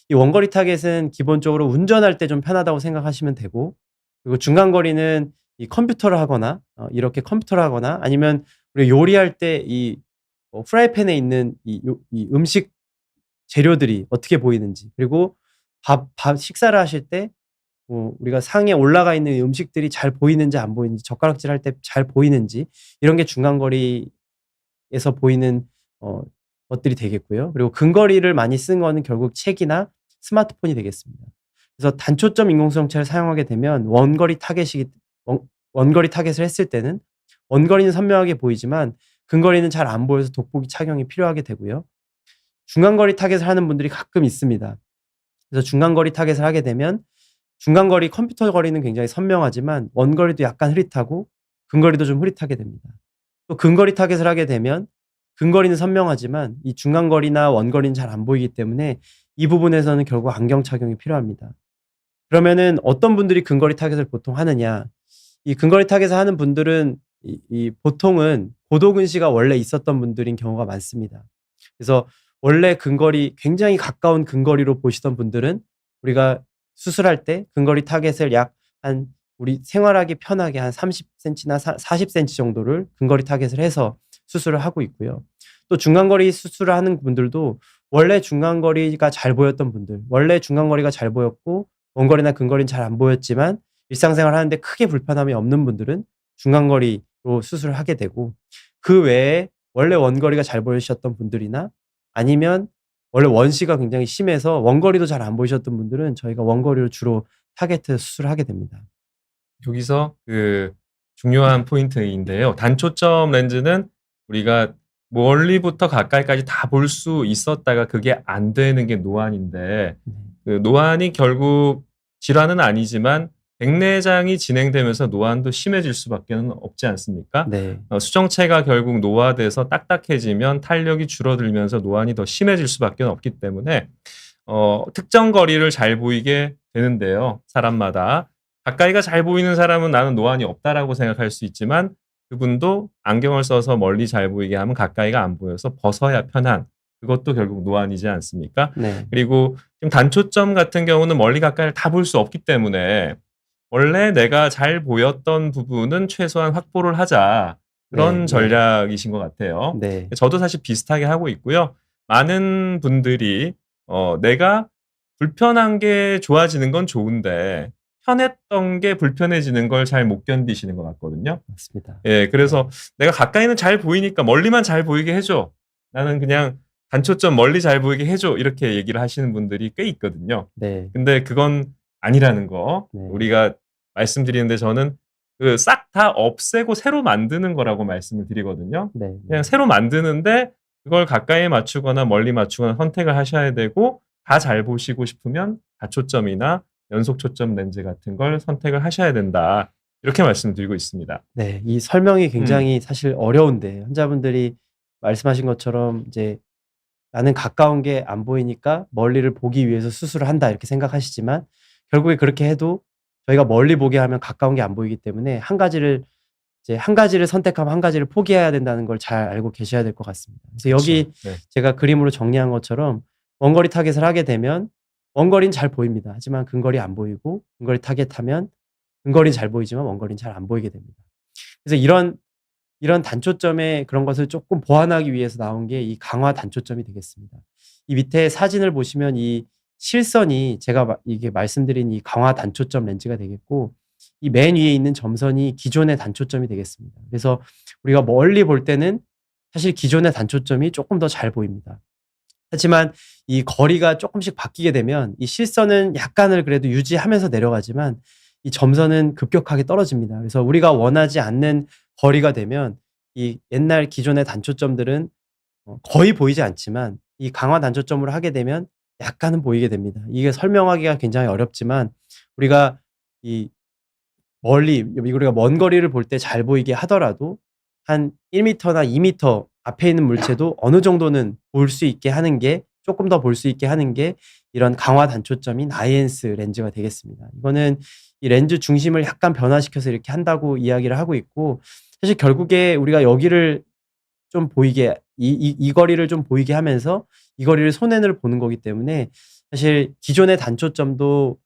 B: 이 원거리 타겟은 기본적으로 운전할 때 좀 편하다고 생각하시면 되고, 그리고 중간거리는 이 컴퓨터를 하거나 이렇게 컴퓨터를 하거나 아니면 우리가 요리할 때 이 프라이팬에 있는 이 음식 재료들이 어떻게 보이는지, 그리고 식사를 하실 때 우리가 상에 올라가 있는 음식들이 잘 보이는지 안 보이는지, 젓가락질 할 때 잘 보이는지, 이런 게 중간거리에서 보이는 것들이 되겠고요. 그리고 근거리를 많이 쓴 거는 결국 책이나 스마트폰이 되겠습니다. 그래서 단초점 인공수정체를 사용하게 되면 원거리 타겟을 했을 때는 원거리는 선명하게 보이지만 근거리는 잘 안 보여서 돋보기 착용이 필요하게 되고요. 중간거리 타겟을 하는 분들이 가끔 있습니다. 그래서 중간거리 타겟을 하게 되면 중간거리 컴퓨터 거리는 굉장히 선명하지만 원거리도 약간 흐릿하고 근거리도 좀 흐릿하게 됩니다. 또 근거리 타겟을 하게 되면 근거리는 선명하지만 이 중간거리나 원거리는 잘 안 보이기 때문에 이 부분에서는 결국 안경 착용이 필요합니다. 그러면은 어떤 분들이 근거리 타겟을 보통 하느냐? 이 근거리 타겟을 하는 분들은 보통은 고도근시가 원래 있었던 분들인 경우가 많습니다. 그래서 원래 굉장히 가까운 근거리로 보시던 분들은 우리가 수술할 때 근거리 타겟을 약 한 우리 생활하기 편하게 한 30cm나 40cm 정도를 근거리 타겟을 해서 수술을 하고 있고요. 또 중간거리 수술을 하는 분들도 원래 중간거리가 잘 보였던 분들, 원래 중간거리가 잘 보였고 원거리나 근거리는 잘 안 보였지만 일상생활 하는데 크게 불편함이 없는 분들은 중간거리로 수술을 하게 되고, 그 외에 원래 원거리가 잘 보이셨던 분들이나 아니면 원래 원시가 굉장히 심해서 원거리도 잘 안 보이셨던 분들은 저희가 원거리로 주로 타겟해서 수술을 하게 됩니다.
A: 여기서 그 중요한 포인트인데요. 단초점 렌즈는 우리가 멀리부터 가까이까지 다 볼 수 있었다가 그게 안 되는 게 노안인데, 그 노안이 결국 질환은 아니지만 백내장이 진행되면서 노안도 심해질 수밖에는 없지 않습니까?
B: 네.
A: 수정체가 결국 노화돼서 딱딱해지면 탄력이 줄어들면서 노안이 더 심해질 수밖에 없기 때문에 특정 거리를 잘 보이게 되는데요. 사람마다 가까이가 잘 보이는 사람은 나는 노안이 없다라고 생각할 수 있지만, 그분도 안경을 써서 멀리 잘 보이게 하면 가까이가 안 보여서 벗어야 편한, 그것도 결국 노안이지 않습니까?
B: 네.
A: 그리고 지금 단초점 같은 경우는 멀리 가까이를 다 볼 수 없기 때문에 원래 내가 잘 보였던 부분은 최소한 확보를 하자, 그런
B: 네.
A: 전략이신 것 같아요.
B: 네.
A: 저도 사실 비슷하게 하고 있고요. 많은 분들이 내가 불편한 게 좋아지는 건 좋은데 편했던 게 불편해지는 걸 잘 못 견디시는 것 같거든요.
B: 맞습니다.
A: 예, 그래서 내가 가까이는 잘 보이니까 멀리만 잘 보이게 해줘. 나는 그냥 단초점 멀리 잘 보이게 해줘. 이렇게 얘기를 하시는 분들이 꽤 있거든요.
B: 네.
A: 근데 그건 아니라는 거
B: 네.
A: 우리가 말씀드리는데, 저는 그 싹 다 없애고 새로 만드는 거라고 말씀을 드리거든요.
B: 네.
A: 그냥 새로 만드는데 그걸 가까이 맞추거나 멀리 맞추거나 선택을 하셔야 되고, 다 잘 보시고 싶으면 다초점이나 연속 초점 렌즈 같은 걸 선택을 하셔야 된다. 이렇게 말씀드리고 있습니다.
B: 네. 이 설명이 굉장히 사실 어려운데 환자분들이 말씀하신 것처럼 이제 '나는 가까운 게 안 보이니까 멀리를 보기 위해서 수술을 한다.' 이렇게 생각하시지만, 결국에 그렇게 해도 저희가 멀리 보게 하면 가까운 게 안 보이기 때문에 한 가지를 선택하면 한 가지를 포기해야 된다는 걸 잘 알고 계셔야 될 것 같습니다. 그래서 여기
A: 그렇죠. 네.
B: 제가 그림으로 정리한 것처럼 원거리 타겟을 하게 되면 원거리는 잘 보입니다. 하지만 근거리 안 보이고, 근거리 타겟하면 근거리는 잘 보이지만 원거리는 잘 안 보이게 됩니다. 그래서 이런 단초점의 그런 것을 조금 보완하기 위해서 나온 게 이 강화 단초점이 되겠습니다. 이 밑에 사진을 보시면 이 실선이 제가 이게 말씀드린 이 강화 단초점 렌즈가 되겠고, 이 맨 위에 있는 점선이 기존의 단초점이 되겠습니다. 그래서 우리가 멀리 볼 때는 사실 기존의 단초점이 조금 더 잘 보입니다. 하지만 이 거리가 조금씩 바뀌게 되면 이 실선은 약간을 그래도 유지하면서 내려가지만 이 점선은 급격하게 떨어집니다. 그래서 우리가 원하지 않는 거리가 되면 이 옛날 기존의 단초점들은 거의 보이지 않지만 이 강화 단초점으로 하게 되면 약간은 보이게 됩니다. 이게 설명하기가 굉장히 어렵지만, 우리가 이 우리가 먼 거리를 볼 때 잘 보이게 하더라도 한 1m나 2m 앞에 있는 물체도 어느 정도는 볼 수 있게 하는 게, 조금 더 볼 수 있게 하는 게 이런 강화 단초점인 아이엔스 렌즈가 되겠습니다. 이거는 이 렌즈 중심을 약간 변화시켜서 이렇게 한다고 이야기를 하고 있고, 사실 결국에 우리가 여기를 좀 보이게 이 거리를 좀 보이게 하면서 이 거리를 손해를 보는 거기 때문에 사실 기존의 단초점도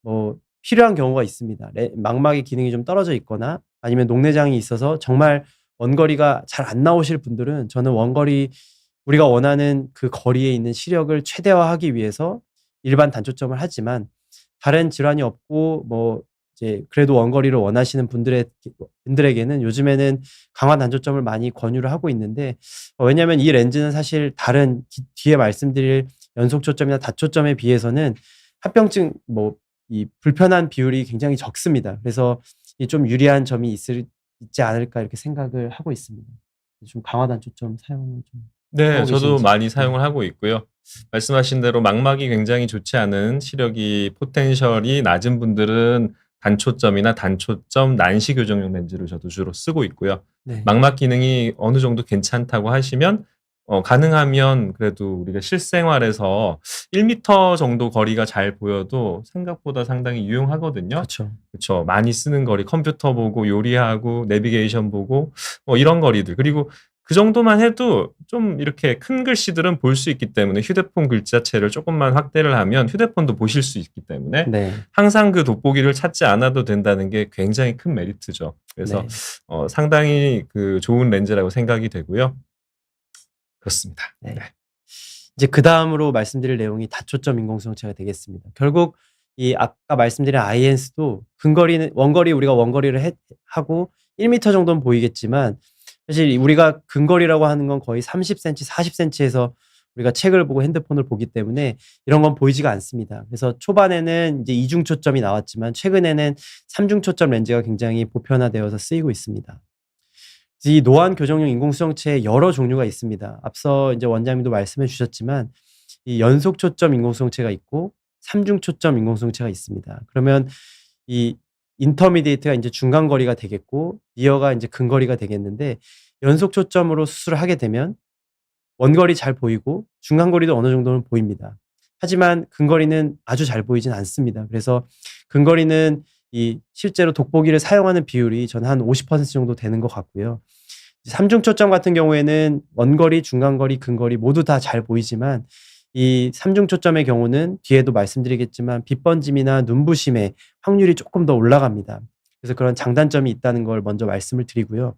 B: 뭐 필요한 경우가 있습니다. 망막의 기능이 좀 떨어져 있거나 아니면 녹내장이 있어서 정말 원거리가 잘 안 나오실 분들은, 저는 원거리 우리가 원하는 그 거리에 있는 시력을 최대화하기 위해서 일반 단초점을 하지만, 다른 질환이 없고 뭐 이제 그래도 원거리를 원하시는 분들에게는 요즘에는 강화 단초점을 많이 권유를 하고 있는데, 왜냐하면 이 렌즈는 사실 다른 뒤에 말씀드릴 연속 초점이나 다초점에 비해서는 합병증 이 불편한 비율이 굉장히 적습니다. 그래서 이 좀 유리한 점이 있지 않을까 이렇게 생각을 하고 있습니다. 좀 강화 단초점 사용을 좀
A: 네,
B: 하고
A: 저도
B: 계신지.
A: 많이
B: 네.
A: 사용을 하고 있고요. 말씀하신 대로 망막이 굉장히 좋지 않은, 시력이 포텐셜이 낮은 분들은 단초점이나 단초점 난시 교정용 렌즈를 저도 주로 쓰고 있고요.
B: 네.
A: 망막 기능이 어느 정도 괜찮다고 하시면 가능하면 그래도 우리가 실생활에서 1m 정도 거리가 잘 보여도 생각보다 상당히 유용하거든요.
B: 그렇죠.
A: 그렇죠. 많이 쓰는 거리, 컴퓨터 보고 요리하고 내비게이션 보고 이런 거리들. 그리고 그 정도만 해도 좀 이렇게 큰 글씨들은 볼 수 있기 때문에 휴대폰 글자체를 조금만 확대를 하면 휴대폰도 보실 수 있기 때문에
B: 네.
A: 항상 그 돋보기를 찾지 않아도 된다는 게 굉장히 큰 메리트죠. 그래서
B: 네.
A: 상당히 그 좋은 렌즈라고 생각이 되고요. 그렇습니다.
B: 네.
A: 네.
B: 이제 그다음으로 말씀드릴 내용이 다초점 인공수정체가 되겠습니다. 결국 이 아까 말씀드린 아이엔스도 원거리 우리가 원거리를 하고 1m 정도는 보이겠지만 사실 우리가 근거리라고 하는 건 거의 30cm, 40cm에서 우리가 책을 보고 핸드폰을 보기 때문에 이런 건 보이지가 않습니다. 그래서 초반에는 이제 이중 초점이 나왔지만 최근에는 삼중 초점 렌즈가 굉장히 보편화되어서 쓰이고 있습니다. 이 노안 교정용 인공수정체에 여러 종류가 있습니다. 앞서 이제 원장님도 말씀해 주셨지만 이 연속 초점 인공수정체가 있고 삼중 초점 인공수정체가 있습니다. 그러면 이 인터미디에이트가 이제 중간 거리가 되겠고 니어가 이제 근거리가 되겠는데 연속 초점으로 수술을 하게 되면 원거리 잘 보이고 중간 거리도 어느 정도는 보입니다. 하지만 근거리는 아주 잘 보이진 않습니다. 그래서 근거리는 이 실제로 돋보기를 사용하는 비율이 저는 한 50% 정도 되는 것 같고요. 삼중 초점 같은 경우에는 원거리, 중간거리, 근거리 모두 다 잘 보이지만 이 삼중 초점의 경우는 뒤에도 말씀드리겠지만 빛번짐이나 눈부심의 확률이 조금 더 올라갑니다. 그래서 그런 장단점이 있다는 걸 먼저 말씀을 드리고요.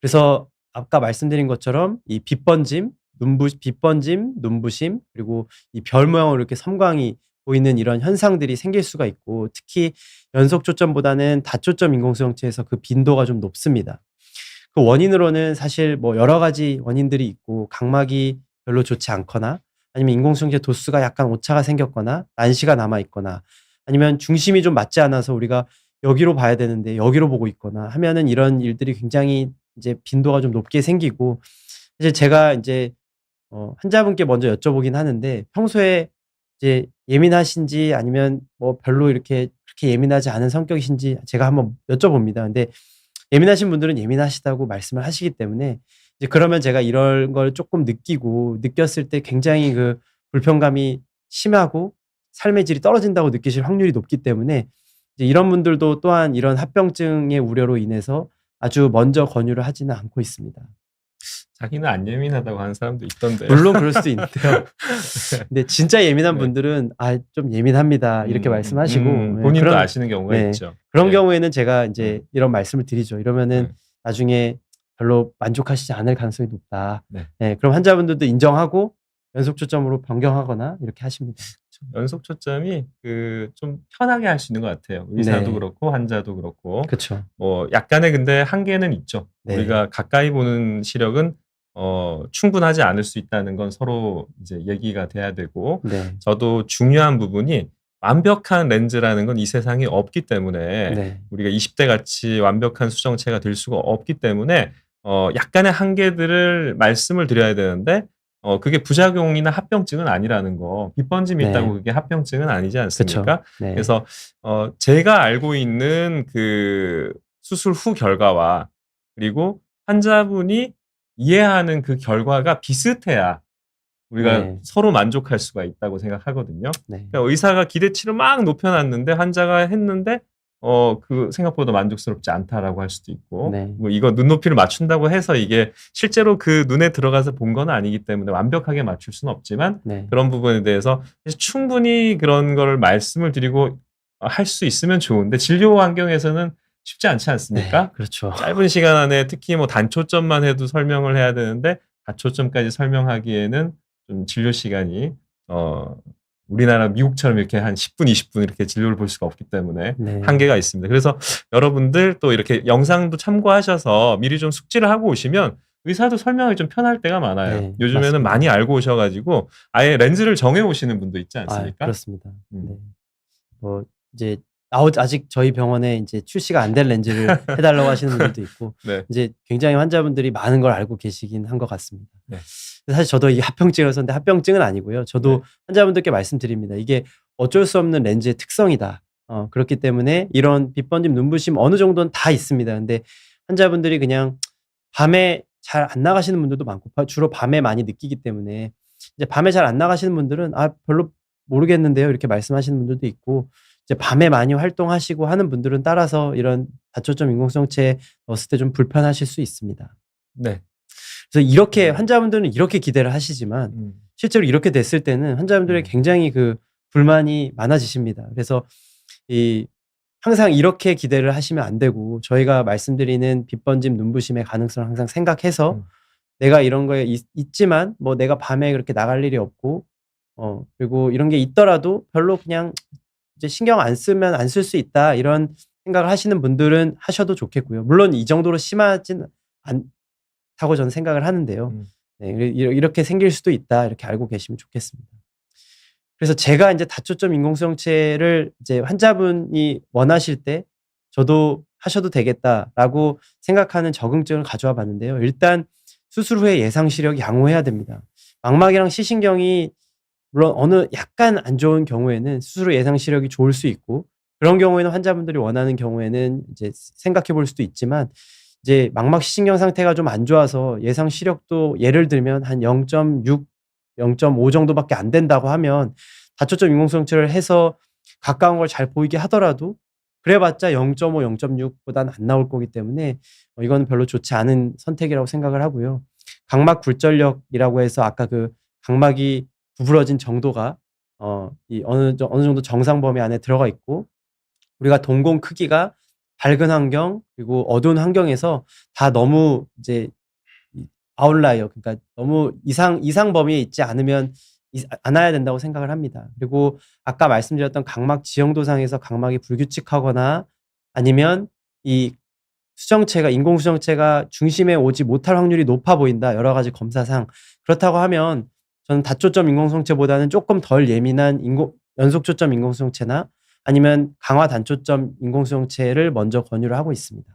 B: 그래서 아까 말씀드린 것처럼 이 빛번짐, 눈부심, 그리고 이 별 모양으로 이렇게 섬광이 보이는 이런 현상들이 생길 수가 있고 특히 연속 초점보다는 다초점 인공수정체에서 그 빈도가 좀 높습니다. 그 원인으로는 사실 뭐 여러 가지 원인들이 있고 각막이 별로 좋지 않거나 아니면 인공수정체 도수가 약간 오차가 생겼거나 난시가 남아 있거나 아니면 중심이 좀 맞지 않아서 우리가 여기로 봐야 되는데 여기로 보고 있거나 하면은 이런 일들이 굉장히 이제 빈도가 좀 높게 생기고 사실 제가 이제 환자분께 먼저 여쭤보긴 하는데 평소에 이제 예민하신지 아니면 뭐 별로 이렇게 그렇게 예민하지 않은 성격이신지 제가 한번 여쭤봅니다. 근데 예민하신 분들은 예민하시다고 말씀을 하시기 때문에 이제 그러면 제가 이런 걸 조금 느꼈을 때 굉장히 그 불편감이 심하고 삶의 질이 떨어진다고 느끼실 확률이 높기 때문에 이제 이런 분들도 또한 이런 합병증의 우려로 인해서 아주 먼저 권유를 하지는 않고 있습니다.
A: 자기는 안 예민하다고 하는 사람도 있던데요.
B: 물론 그럴 수도 있는데요. 근데 진짜 예민한
A: 네.
B: 분들은 좀 예민합니다. 이렇게 말씀하시고 네,
A: 본인도 아시는 경우가
B: 네,
A: 있죠.
B: 그런
A: 네.
B: 경우에는 제가 이제 이런 말씀을 드리죠. 이러면은
A: 네.
B: 나중에 별로 만족하시지 않을 가능성이 높다.
A: 네.
B: 네, 그럼 환자분들도 인정하고 연속 초점으로 변경하거나 이렇게 하십니다.
A: 연속 초점이 그 좀 편하게 할 수 있는 것 같아요. 의사도
B: 네.
A: 그렇고 환자도 그렇고.
B: 그렇죠.
A: 뭐 약간의 근데 한계는 있죠.
B: 네.
A: 우리가 가까이 보는 시력은 충분하지 않을 수 있다는 건 서로 이제 얘기가 돼야 되고
B: 네.
A: 저도 중요한 부분이 완벽한 렌즈라는 건 이 세상에 없기 때문에
B: 네.
A: 우리가 20대 같이 완벽한 수정체가 될 수가 없기 때문에 약간의 한계들을 말씀을 드려야 되는데 그게 부작용이나 합병증은 아니라는 거. 빛번짐이
B: 네.
A: 있다고 그게 합병증은 아니지 않습니까?
B: 그쵸. 네.
A: 그래서 제가 알고 있는 그 수술 후 결과와 그리고 환자분이 이해하는 그 결과가 비슷해야 우리가
B: 네.
A: 서로 만족할 수가 있다고 생각하거든요.
B: 네.
A: 그러니까 의사가 기대치를 막 높여놨는데 환자가 했는데 그 생각보다 만족스럽지 않다라고 할 수도 있고
B: 네.
A: 뭐 이거 눈높이를 맞춘다고 해서 이게 실제로 그 눈에 들어가서 본 건 아니기 때문에 완벽하게 맞출 수는 없지만
B: 네.
A: 그런 부분에 대해서 충분히 그런 걸 말씀을 드리고 할 수 있으면 좋은데 진료 환경에서는 쉽지 않지 않습니까?
B: 네. 그렇죠.
A: 짧은 시간 안에 특히 뭐 단초점만 해도 설명을 해야 되는데 다초점까지 설명하기에는 좀 진료 시간이 우리나라 미국처럼 이렇게 한 10분, 20분 이렇게 진료를 볼 수가 없기 때문에
B: 네.
A: 한계가 있습니다. 그래서 여러분들 또 이렇게 영상도 참고하셔서 미리 좀 숙지를 하고 오시면 의사도 설명이 좀 편할 때가 많아요.
B: 네,
A: 요즘에는
B: 맞습니다.
A: 많이 알고 오셔가지고 아예 렌즈를 정해 오시는 분도 있지 않습니까?
B: 그렇습니다.
A: 음.
B: 네. 뭐 이제 아직 저희 병원에 이제 출시가 안 된 렌즈를 해달라고 하시는 분들도 있고
A: 네.
B: 이제 굉장히 환자분들이 많은 걸 알고 계시긴 한 것 같습니다.
A: 네.
B: 사실 저도 이게 합병증을 썼는데 합병증은 아니고요. 저도
A: 네.
B: 환자분들께 말씀드립니다. 이게 어쩔 수 없는 렌즈의 특성이다. 그렇기 때문에 이런 빛번짐, 눈부심 어느 정도는 다 있습니다. 근데 환자분들이 그냥 밤에 잘 안 나가시는 분들도 많고 주로 밤에 많이 느끼기 때문에 이제 밤에 잘 안 나가시는 분들은 별로 모르겠는데요. 이렇게 말씀하시는 분들도 있고 이제 밤에 많이 활동하시고 하는 분들은 따라서 이런 다초점 인공수정체 넣었을 때 좀 불편하실 수 있습니다.
A: 네.
B: 그래서 이렇게 환자분들은 이렇게 기대를 하시지만
A: 음.
B: 실제로 이렇게 됐을 때는 환자분들의 굉장히 그 불만이 많아지십니다. 그래서 이 항상 이렇게 기대를 하시면 안 되고 저희가 말씀드리는 빛번짐, 눈부심의 가능성을 항상 생각해서
A: 음.
B: 내가 이런 거에 있지만 뭐 내가 밤에 그렇게 나갈 일이 없고 그리고 이런 게 있더라도 별로 그냥 이제 신경 안 쓰면 안 쓸 수 있다 이런 생각을 하시는 분들은 하셔도 좋겠고요. 물론 이 정도로 심하진 않다고 저는 생각을 하는데요.
A: 음.
B: 네, 이렇게 생길 수도 있다 이렇게 알고 계시면 좋겠습니다. 그래서 제가 이제 다초점 인공수정체를 이제 환자분이 원하실 때 저도 하셔도 되겠다라고 생각하는 적응증을 가져와 봤는데요. 일단 수술 후에 예상 시력이 양호해야 됩니다. 망막이랑 시신경이 물론 어느 약간 안 좋은 경우에는 수술 후 예상 시력이 좋을 수 있고 그런 경우에는 환자분들이 원하는 경우에는 이제 생각해 볼 수도 있지만 이제 망막 시신경 상태가 좀 안 좋아서 예상 시력도 예를 들면 한 0.6, 0.5 정도밖에 안 된다고 하면 다초점 인공수정체를 해서 가까운 걸 잘 보이게 하더라도 그래봤자 0.5, 0.6보다는 안 나올 거기 때문에 이거는 별로 좋지 않은 선택이라고 생각을 하고요. 각막 굴절력이라고 해서 아까 그 각막이 구부러진 정도가 이 어느 정도 정상 범위 안에 들어가 있고 우리가 동공 크기가 밝은 환경 그리고 어두운 환경에서 다 너무 이제 이 아웃라이어 그러니까 너무 이상 범위에 있지 않으면 않아야 된다고 생각을 합니다. 그리고 아까 말씀드렸던 각막 지형도상에서 각막이 불규칙하거나 아니면 이 수정체가 인공수정체가 중심에 오지 못할 확률이 높아 보인다. 여러 가지 검사상. 그렇다고 하면 저는 다초점 인공수정체보다는 조금 덜 예민한 연속초점 인공수정체나 아니면 강화 단초점 인공수정체를 먼저 권유를 하고 있습니다.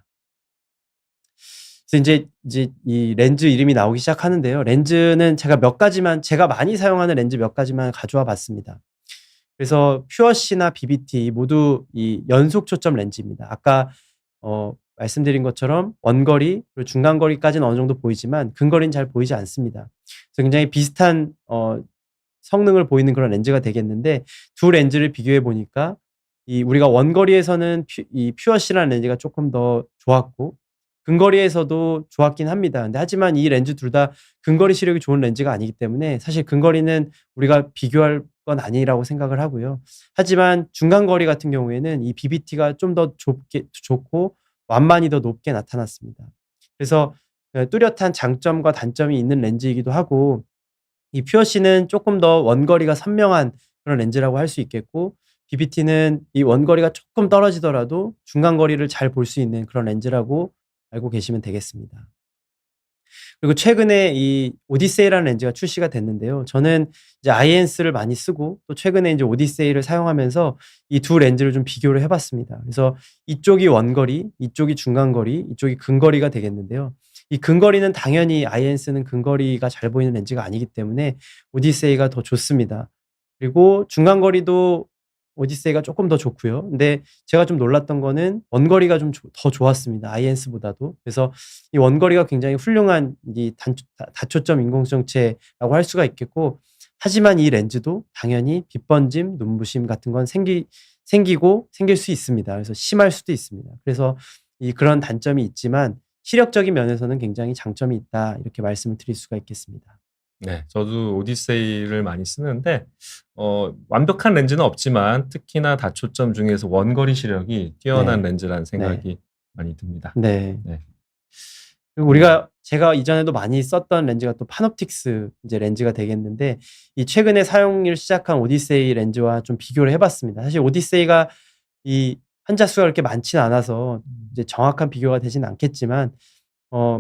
B: 그래서 이제 이 렌즈 이름이 나오기 시작하는데요. 렌즈는 제가 많이 사용하는 렌즈 몇 가지만 가져와 봤습니다. 그래서 퓨어시나 BBT 모두 이 연속 초점 렌즈입니다. 아까 말씀드린 것처럼 원거리 그리고 중간거리까지는 어느 정도 보이지만 근거리는 잘 보이지 않습니다. 그래서 굉장히 비슷한 성능을 보이는 그런 렌즈가 되겠는데 두 렌즈를 비교해 보니까 이 우리가 원거리에서는 이 퓨어시라는 렌즈가 조금 더 좋았고 근거리에서도 좋았긴 합니다. 근데 하지만 이 렌즈 둘 다 근거리 시력이 좋은 렌즈가 아니기 때문에 사실 근거리는 우리가 비교할 건 아니라고 생각을 하고요. 하지만 중간거리 같은 경우에는 이 BBT가 좀 더 좋고 완만이 더 높게 나타났습니다. 그래서 뚜렷한 장점과 단점이 있는 렌즈이기도 하고 이 퓨어시는 조금 더 원거리가 선명한 그런 렌즈라고 할 수 있겠고 BBT는 이 원거리가 조금 떨어지더라도 중간거리를 잘 볼 수 있는 그런 렌즈라고 알고 계시면 되겠습니다. 그리고 최근에 이 오디세이라는 렌즈가 출시가 됐는데요. 저는 이제 아이엔스를 많이 쓰고 또 최근에 이제 오디세이를 사용하면서 이 두 렌즈를 좀 비교를 해 봤습니다. 그래서 이쪽이 원거리, 이쪽이 중간거리, 이쪽이 근거리가 되겠는데요. 이 근거리는 당연히 아이엔스는 근거리가 잘 보이는 렌즈가 아니기 때문에 오디세이가 더 좋습니다. 그리고 중간거리도 오디세이가 조금 더 좋고요. 근데 제가 좀 놀랐던 거는 원거리가 좀 더 좋았습니다. 아이엔스보다도. 그래서 이 원거리가 굉장히 훌륭한 이 다초점 인공수정체라고 할 수가 있겠고 하지만 이 렌즈도 당연히 빛번짐, 눈부심 같은 건 생기고 생길 수 있습니다. 그래서 심할 수도 있습니다. 그래서 그런 단점이 있지만 시력적인 면에서는 굉장히 장점이 있다. 이렇게 말씀을 드릴 수가 있겠습니다.
A: 네. 저도 오디세이를 많이 쓰는데 완벽한 렌즈는 없지만 특히나 다초점 중에서 원거리 시력이 뛰어난
B: 네.
A: 렌즈라는 생각이 많이 듭니다.
B: 네.
A: 네.
B: 그리고 제가 이전에도 많이 썼던 렌즈가 또 파놉틱스 이제 렌즈가 되겠는데 이 최근에 사용을 시작한 오디세이 렌즈와 좀 비교를 해 봤습니다. 사실 오디세이가 이 환자 수가 그렇게 많지는 않아서 이제 정확한 비교가 되진 않겠지만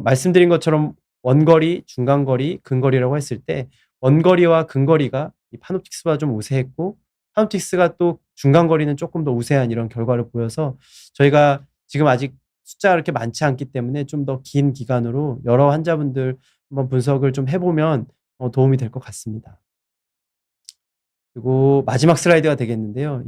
B: 말씀드린 것처럼 원거리, 중간거리, 근거리라고 했을 때 원거리와 근거리가 이 파놉틱스보다 좀 우세했고 파놉틱스가 또 중간거리는 조금 더 우세한 이런 결과를 보여서 저희가 지금 아직 숫자가 그렇게 많지 않기 때문에 좀 더 긴 기간으로 여러 환자분들 한번 분석을 좀 해 보면 도움이 될 것 같습니다. 그리고 마지막 슬라이드가 되겠는데요.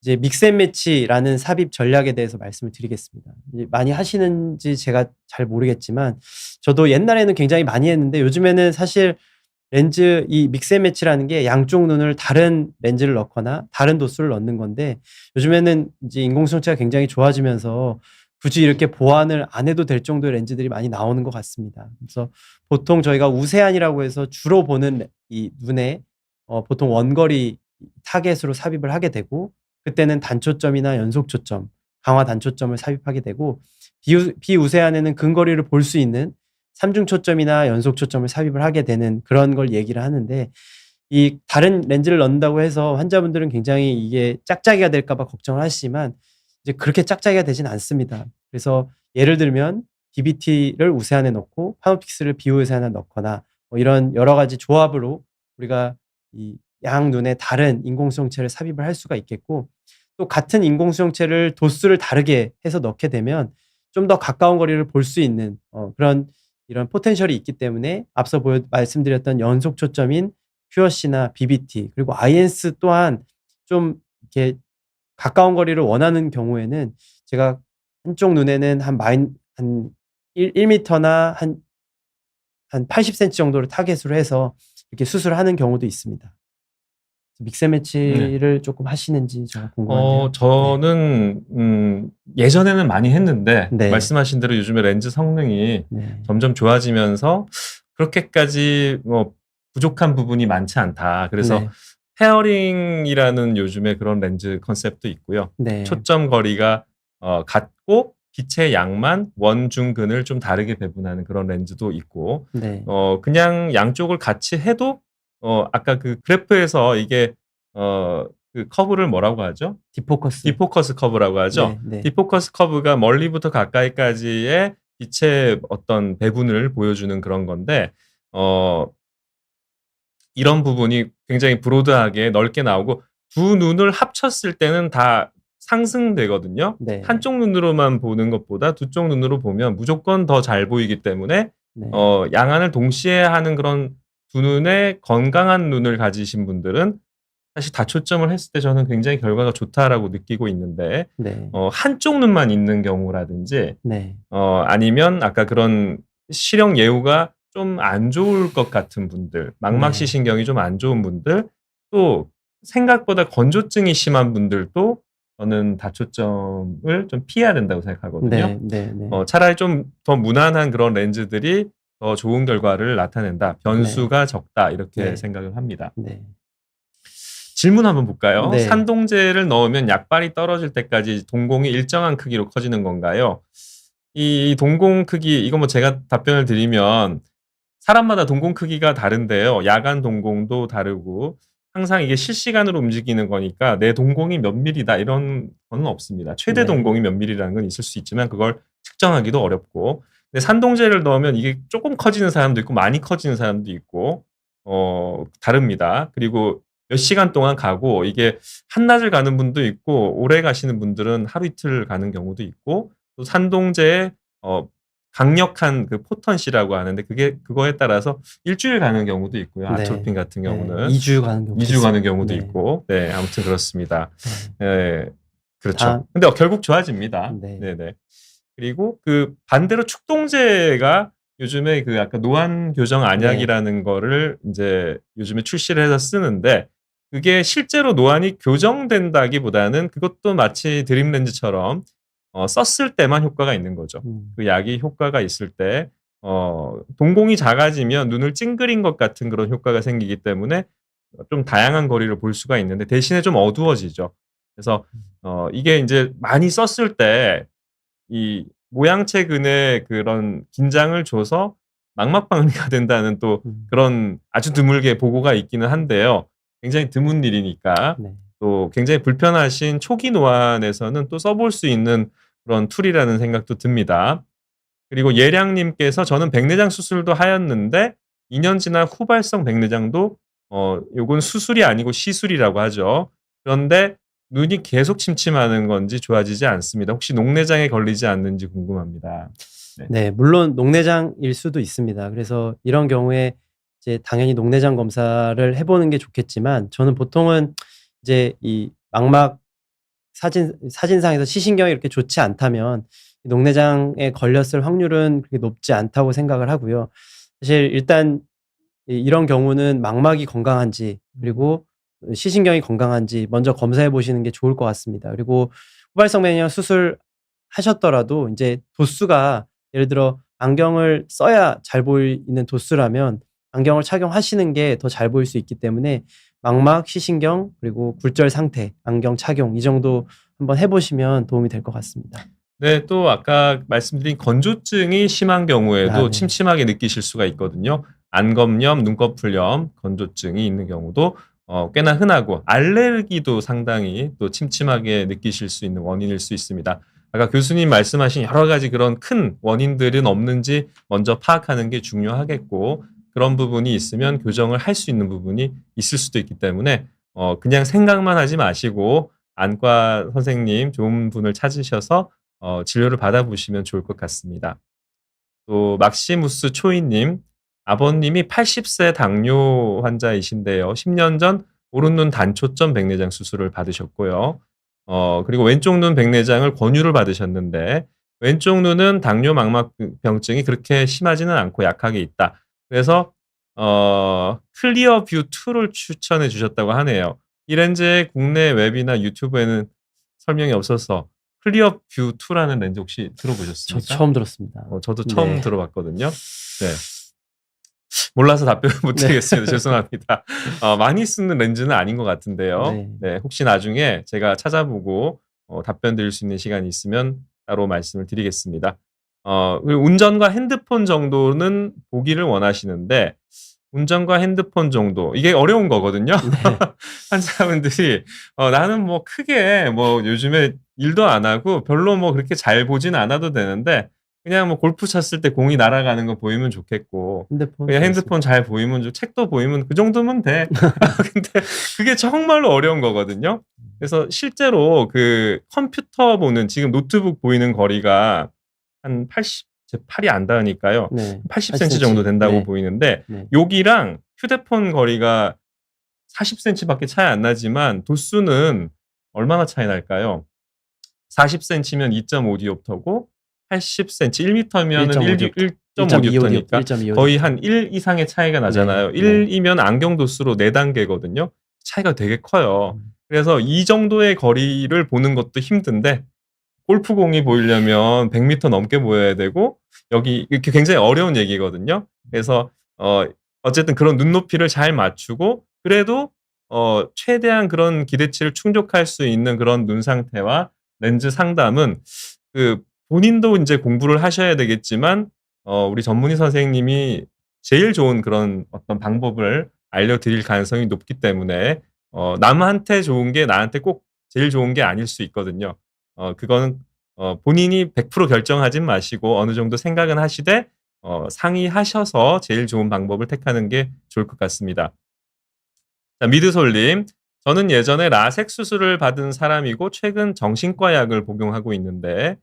B: 이제 믹스 앤 매치라는 삽입 전략에 대해서 말씀을 드리겠습니다. 많이 하시는지 제가 잘 모르겠지만 저도 옛날에는 굉장히 많이 했는데 요즘에는 사실 렌즈 이 믹스 앤 매치라는 게 양쪽 눈을 다른 렌즈를 넣거나 다른 도수를 넣는 건데 요즘에는 이제 인공수정체가 굉장히 좋아지면서 굳이 이렇게 보완을 안 해도 될 정도의 렌즈들이 많이 나오는 것 같습니다. 그래서 보통 저희가 우세한이라고 해서 주로 보는 이 눈에 보통 원거리 타겟으로 삽입을 하게 되고, 그때는 단초점이나 연속초점, 강화 단초점을 삽입하게 되고, 비우세한에는 근거리를 볼 수 있는 삼중초점이나 연속초점을 삽입을 하게 되는 그런 걸 얘기를 하는데, 이 다른 렌즈를 넣는다고 해서 환자분들은 굉장히 이게 짝짝이가 될까 봐 걱정을 하시지만 이제 그렇게 짝짝이가 되진 않습니다. 그래서 예를 들면 DBT를 우세한에 넣고 파노픽스를 비우세한에 넣거나 뭐 이런 여러 가지 조합으로 우리가 이 양 눈에 다른 인공수용체를 삽입을 할 수가 있겠고, 또 같은 인공수용체를 도수를 다르게 해서 넣게 되면 좀 더 가까운 거리를 볼 수 있는 그런 이런 포텐셜이 있기 때문에 앞서 말씀드렸던 연속 초점인 QC나 BBT 그리고 INS 또한 좀 이렇게 가까운 거리를 원하는 경우에는 제가 한쪽 눈에는 한 1m나 한 80cm 정도를 타겟으로 해서 이렇게 수술을 하는 경우도 있습니다. 믹스
A: 네.
B: 매치를 조금 하시는지 제가 궁금한데요. 네.
A: 저는 예전에는 많이 했는데
B: 네.
A: 말씀하신 대로 요즘에 렌즈 성능이
B: 네.
A: 점점 좋아지면서 그렇게까지 뭐 부족한 부분이 많지 않다. 그래서
B: 네.
A: 페어링이라는 요즘에 그런 렌즈 컨셉도 있고요.
B: 네.
A: 초점 거리가 같고 빛의 양만 원중근을 좀 다르게 배분하는 그런 렌즈도 있고,
B: 네.
A: 그냥 양쪽을 같이 해도 아까 그 그래프에서 이게 그 커브를 뭐라고 하죠?
B: 디포커스.
A: 디포커스 커브라고 하죠.
B: 네. 네.
A: 디포커스 커브가 멀리부터 가까이까지의 빛의 어떤 배분을 보여주는 그런 건데, 이런 부분이 굉장히 브로드하게 넓게 나오고 두 눈을 합쳤을 때는 다 상승되거든요.
B: 네.
A: 한쪽 눈으로만 보는 것보다 두 쪽 눈으로 보면 무조건 더 잘 보이기 때문에
B: 네.
A: 양안을 동시에 하는 그런 두 눈의 건강한 눈을 가지신 분들은 사실 다초점을 했을 때 저는 굉장히 결과가 좋다라고 느끼고 있는데,
B: 네.
A: 한쪽 눈만 있는 경우라든지
B: 네.
A: 아니면 아까 그런 시력 예후가 좀 안 좋을 것 같은 분들, 망막시
B: 네.
A: 신경이 좀 안 좋은 분들, 또 생각보다 건조증이 심한 분들도 저는 다초점을 좀 피해야 된다고 생각하거든요.
B: 네. 네. 네.
A: 차라리 좀 더 무난한 그런 렌즈들이 더 좋은 결과를 나타낸다. 변수가 적다. 이렇게
B: 네.
A: 생각을 합니다.
B: 네.
A: 질문 한번 볼까요?
B: 네.
A: 산동제를 넣으면 약발이 떨어질 때까지 동공이 일정한 크기로 커지는 건가요? 이 동공 크기, 이거 뭐 제가 답변을 드리면 사람마다 동공 크기가 다른데요. 야간 동공도 다르고 항상 이게 실시간으로 움직이는 거니까 내 동공이 몇 밀리다 이런 건 없습니다. 최대
B: 네.
A: 동공이 몇 밀리라는 건 있을 수 있지만 그걸 측정하기도 어렵고, 근데 산동제를 넣으면 이게 조금 커지는 사람도 있고 많이 커지는 사람도 있고 다릅니다. 그리고 몇 시간 동안 가고 이게 한낮을 가는 분도 있고 오래 가시는 분들은 하루 이틀 가는 경우도 있고, 또 산동제에 강력한 그 포턴시라고 하는데 그거에 따라서 일주일 가는 경우도 있고요.
B: 네.
A: 아트로핀 같은
B: 네.
A: 경우는
B: 2주 가는 경우도
A: 2주 가는
B: 있습니다.
A: 경우도
B: 네.
A: 있고, 네, 아무튼 그렇습니다.
B: 네.
A: 예, 그렇죠.
B: 다
A: 근데 결국 좋아집니다.
B: 네.
A: 네네. 그리고 그 반대로 축동제가 요즘에 그 아까 노안 교정
B: 네.
A: 안약이라는 거를 이제 요즘에 출시를 해서 쓰는데, 그게 실제로 노안이 교정된다기보다는 그것도 마치 드림 렌즈처럼 썼을 때만 효과가 있는 거죠. 그 약이 효과가 있을 때 동공이 작아지면 눈을 찡그린 것 같은 그런 효과가 생기기 때문에 좀 다양한 거리를 볼 수가 있는데 대신에 좀 어두워지죠. 그래서 이게 이제 많이 썼을 때 이 모양체 근에 그런 긴장을 줘서 망막박리가 된다는 또 그런 아주 드물게 보고가 있기는 한데요. 굉장히 드문 일이니까
B: 네.
A: 또 굉장히 불편하신 초기 노안에서는 또 써볼 수 있는 그런 툴이라는 생각도 듭니다. 그리고 예량님께서 저는 백내장 수술도 하였는데 2년 지난 후발성 백내장도 요건 수술이 아니고 시술이라고 하죠. 그런데 눈이 계속 침침하는 건지 좋아지지 않습니다. 혹시 녹내장에 걸리지 않는지 궁금합니다. 네.
B: 네. 물론 녹내장일 수도 있습니다. 그래서 이런 경우에 이제 당연히 녹내장 검사를 해 보는 게 좋겠지만, 저는 보통은 이제 이 망막 사진상에서 시신경이 이렇게 좋지 않다면 녹내장에 걸렸을 확률은 그렇게 높지 않다고 생각을 하고요. 사실 일단 이런 경우는 망막이 건강한지 그리고 시신경이 건강한지 먼저 검사해 보시는 게 좋을 것 같습니다. 그리고 후발성 백내장 수술 하셨더라도 이제 도수가 예를 들어 안경을 써야 잘 보이는 도수라면 안경을 착용하시는 게 더 잘 보일 수 있기 때문에 망막, 시신경, 그리고 굴절 상태, 안경 착용 이 정도 한번 해보시면 도움이 될 것 같습니다.
A: 네, 또 아까 말씀드린 건조증이 심한
B: 아,
A: 경우에도
B: 네.
A: 침침하게 느끼실 수가 있거든요. 안검염, 눈꺼풀염, 건조증이 있는 경우도 꽤나 흔하고 알레르기도 상당히 또 침침하게 느끼실 수 있는 원인일 수 있습니다. 아까 교수님 말씀하신 여러 가지 그런 큰 원인들은 없는지 먼저 파악하는 게 중요하겠고 그런 부분이 있으면 교정을 할 수 있는 부분이 있을 수도 있기 때문에 그냥 생각만 하지 마시고 안과 선생님 좋은 분을 찾으셔서 진료를 받아보시면 좋을 것 같습니다. 또 막시무스 초이님, 아버님이 80세 당뇨 환자이신데요. 10년 전 오른눈 단초점 백내장 수술을 받으셨고요. 그리고 왼쪽 눈 백내장을 권유를 받으셨는데 왼쪽 눈은 당뇨 망막병증이 그렇게 심하지는 않고 약하게 있다. 그래서 클리어 뷰 2를 추천해 주셨다고 하네요. 이 렌즈의 국내 웹이나 유튜브에는 설명이 없어서 클리어 뷰 2라는 렌즈 혹시
B: 저
A: 들어보셨습니까?
B: 처음 들었습니다.
A: 저도 처음
B: 네.
A: 들어봤거든요. 네. 몰라서 답변을 못
B: 네.
A: 드리겠습니다. 죄송합니다. 많이 쓰는 렌즈는 아닌 것 같은데요.
B: 네.
A: 네, 혹시 나중에 제가 찾아보고 답변 드릴 수 있는 시간이 있으면 따로 말씀을 드리겠습니다. 그리고 운전과 핸드폰 정도는 보기를 원하시는데 운전과 핸드폰 정도 이게 어려운 거거든요.
B: 네.
A: 환자분들이 나는 뭐 크게 뭐 요즘에 일도 안 하고 별로 뭐 그렇게 잘 보진 않아도 되는데 그냥 뭐 골프 쳤을 때 공이 날아가는 거 보이면 좋겠고
B: 핸드폰
A: 그냥
B: 재밌습니다.
A: 핸드폰 잘 보이면 책도 보이면 그 정도면 돼. 근데 그게 정말로 어려운 거거든요. 그래서 실제로 그 컴퓨터 보는 지금 노트북 보이는 거리가 한 80, 제 팔이 안 닿으니까요.
B: 네.
A: 80cm 정도 된다고
B: 네.
A: 보이는데
B: 네.
A: 여기랑 휴대폰 거리가 40cm밖에 차이 안 나지만 도수는 얼마나 차이 날까요? 40cm면 2.5 디옵터고 80cm 1m면은
B: 1.5
A: 1.5 디옵터니까
B: 1.25
A: 거의 한 1 이상의 차이가 나잖아요.
B: 네.
A: 1이면 안경 도수로 4단계거든요. 차이가 되게 커요. 그래서 이 정도의 거리를 보는 것도 힘든데 골프공이 보이려면 100m 넘게 보여야 되고 여기 이렇게 굉장히 어려운 얘기거든요. 그래서 어쨌든 그런 눈높이를 잘 맞추고 그래도 최대한 그런 기대치를 충족할 수 있는 그런 눈 상태와 렌즈 상담은 그 본인도 인제 공부를 하셔야 되겠지만 우리 전문의 선생님이 제일 좋은 그런 어떤 방법을 알려드릴 가능성이 높기 때문에 남한테 좋은 게 나한테 꼭 제일 좋은 게 아닐 수 있거든요. 그거는 본인이 100% 결정하진 마시고 어느 정도 생각은 하시되 상의하셔서 제일 좋은 방법을 택하는 게 좋을 것 같습니다. 자, 미드솔님. 저는 예전에 라섹 수술을 받은 사람이고 최근 정신과 약을 복용하고 있는데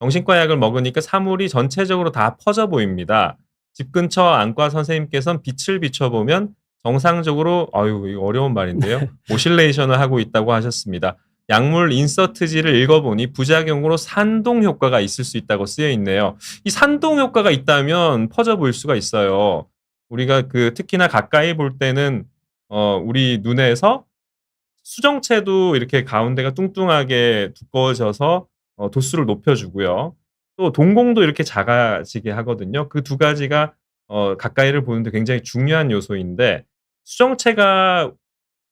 A: 정신과 약을 먹으니까 사물이 전체적으로 다 퍼져 보입니다. 집 근처 안과 선생님께서는 빛을 비춰보면 정상적으로 이거 어려운 말인데요. 오실레이션을 하고 있다고 하셨습니다. 약물 인서트지를 읽어보니 부작용으로 산동 효과가 있을 수 있다고 쓰여 있네요. 이 산동 효과가 있다면 퍼져 보일 수가 있어요. 우리가 특히나 가까이 볼 때는 우리 눈에서 수정체도 이렇게 가운데가 뚱뚱하게 두꺼워져서 도수를 높여주고요. 또 동공도 이렇게 작아지게 하거든요. 그 두 가지가 가까이를 보는데 굉장히 중요한 요소인데 수정체가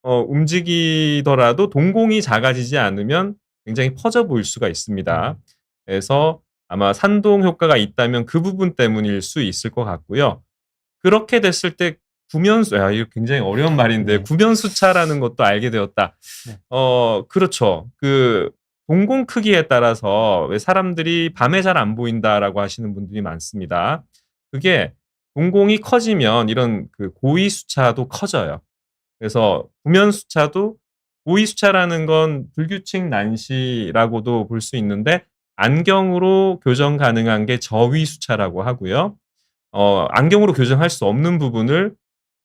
A: 움직이더라도 동공이 작아지지 않으면 굉장히 퍼져 보일 수가 있습니다. 그래서 아마 산동 효과가 있다면 그 부분 때문일 수 있을 것 같고요. 그렇게 됐을 때 구면수, 이거 굉장히 어려운 말인데
B: 네.
A: 구면수차라는 것도 알게 되었다.
B: 네.
A: 그렇죠. 동공 크기에 따라서 왜 사람들이 밤에 잘 안 보인다라고 하시는 분들이 많습니다. 그게 동공이 커지면 이런 고위수차도 커져요. 그래서 구면수차도 고위수차라는 건 불규칙 난시라고도 볼 수 있는데 안경으로 교정 가능한 게 저위수차라고 하고요. 안경으로 교정할 수 없는 부분을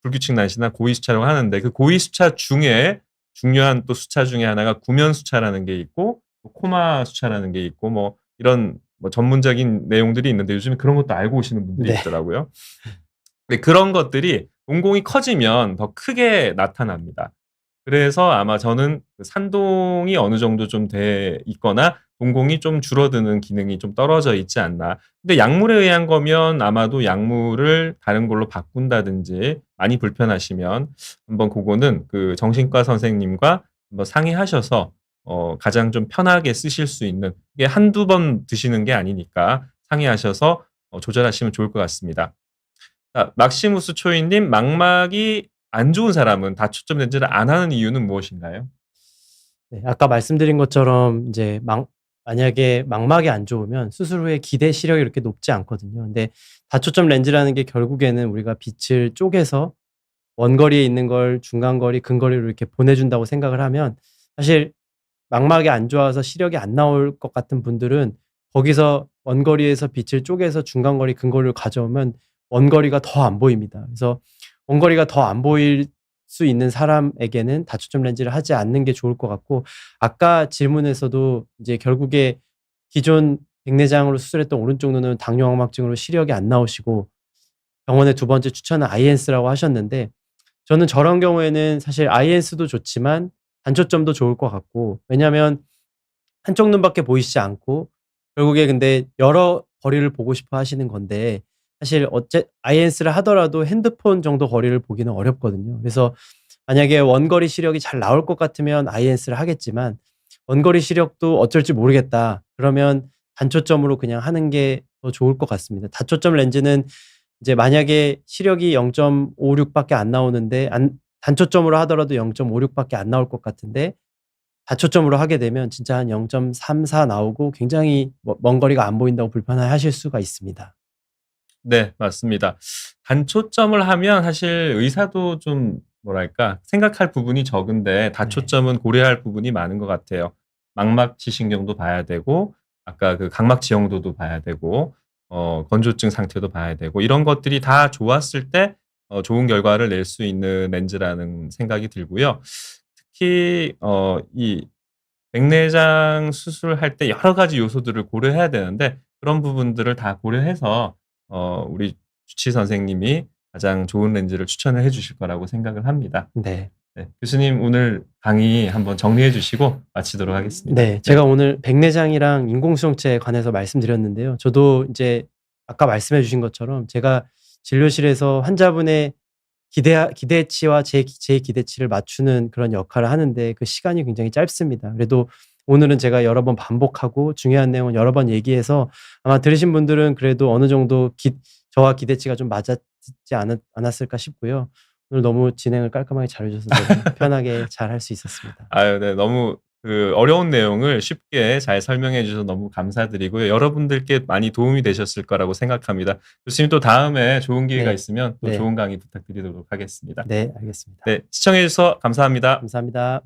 A: 불규칙 난시나 고위수차라고 하는데 그 고위수차 중에 중요한 또 수차 중에 하나가 구면수차라는 게 있고 코마수차라는 게 있고 뭐 이런 전문적인 내용들이 있는데 요즘에 그런 것도 알고 오시는 분들이
B: 네.
A: 있더라고요. 근데 그런 것들이 동공이 커지면 더 크게 나타납니다. 그래서 아마 저는 산동이 어느 정도 좀 돼 있거나 동공이 좀 줄어드는 기능이 좀 떨어져 있지 않나. 근데 약물에 의한 거면 아마도 약물을 다른 걸로 바꾼다든지 많이 불편하시면 한번 그거는 그 정신과 선생님과 한번 상의하셔서 가장 좀 편하게 쓰실 수 있는 이게 한두 번 드시는 게 아니니까 상의하셔서 조절하시면 좋을 것 같습니다. 자, 막시무스 초이님, 망막이 안 좋은 사람은 다초점 렌즈를 안 하는 이유는 무엇인가요?
B: 네, 아까 말씀드린 것처럼 이제 만약에 망막이 안 좋으면 수술 후에 기대 시력이 이렇게 높지 않거든요. 근데 다초점 렌즈라는 게 결국에는 우리가 빛을 쪼개서 원거리에 있는 걸 중간거리, 근거리로 이렇게 보내준다고 생각을 하면 사실 망막이 안 좋아서 시력이 안 나올 것 같은 분들은 거기서 원거리에서 빛을 쪼개서 중간거리, 근거리로 가져오면 원거리가 더 안 보입니다. 그래서 원거리가 더 안 보일 수 있는 사람에게는 다초점 렌즈를 하지 않는 게 좋을 것 같고 아까 질문에서도 이제 결국에 기존 백내장으로 수술했던 오른쪽 눈은 당뇨악막증으로 시력이 안 나오시고 병원의 두 번째 추천은 아이엔스라고 하셨는데 저는 저런 경우에는 사실 아이엔스도 좋지만 단초점도 좋을 것 같고 왜냐하면 한쪽 눈밖에 보이시지 않고 결국에 근데 여러 거리를 보고 싶어 하시는 건데 사실 아이엔스를 하더라도 핸드폰 정도 거리를 보기는 어렵거든요. 그래서 만약에 원거리 시력이 잘 나올 것 같으면 아이엔스를 하겠지만 원거리 시력도 어쩔지 모르겠다. 그러면 단초점으로 그냥 하는 게 더 좋을 것 같습니다. 다초점 렌즈는 이제 만약에 시력이 0.56 밖에 안 나오는데 단초점으로 하더라도 0.56 밖에 안 나올 것 같은데 다초점으로 하게 되면 진짜 한 0.34 나오고 굉장히 먼 거리가 안 보인다고 불편해하실 수가 있습니다.
A: 네, 맞습니다. 단초점을 하면 사실 의사도 좀 뭐랄까 생각할 부분이 적은데 다초점은 고려할 부분이 많은 것 같아요. 망막 지신경도 봐야 되고 아까 그 각막 지형도도 봐야 되고 건조증 상태도 봐야 되고 이런 것들이 다 좋았을 때 좋은 결과를 낼 수 있는 렌즈라는 생각이 들고요. 특히 이 백내장 수술할 때 여러 가지 요소들을 고려해야 되는데 그런 부분들을 다 고려해서 우리 주치 선생님이 가장 좋은 렌즈를 추천을 해 주실 거라고 생각을 합니다.
B: 네.
A: 네. 교수님 오늘 강의 한번 정리해 주시고 마치도록 하겠습니다.
B: 네. 제가 오늘 백내장이랑 인공수정체에 관해서 말씀드렸는데요. 저도 이제 아까 말씀해 주신 것처럼 제가 진료실에서 환자분의 기대치와 제 기대치를 맞추는 그런 역할을 하는데 그 시간이 굉장히 짧습니다. 그래도 오늘은 제가 여러 번 반복하고 중요한 내용은 여러 번 얘기해서 아마 들으신 분들은 그래도 어느 정도 저와 기대치가 좀 맞았지 않았을까 싶고요. 오늘 너무 진행을 깔끔하게 잘해 주셔서 너무 편하게 잘할 수 있었습니다.
A: 아유, 네. 너무 그 어려운 내용을 쉽게 잘 설명해 주셔서 너무 감사드리고요. 여러분들께 많이 도움이 되셨을 거라고 생각합니다. 교수님 또 다음에 좋은 기회가
B: 네.
A: 있으면 또
B: 네.
A: 좋은 강의 부탁드리도록 하겠습니다.
B: 네, 알겠습니다.
A: 네. 시청해 주셔서 감사합니다.
B: 감사합니다.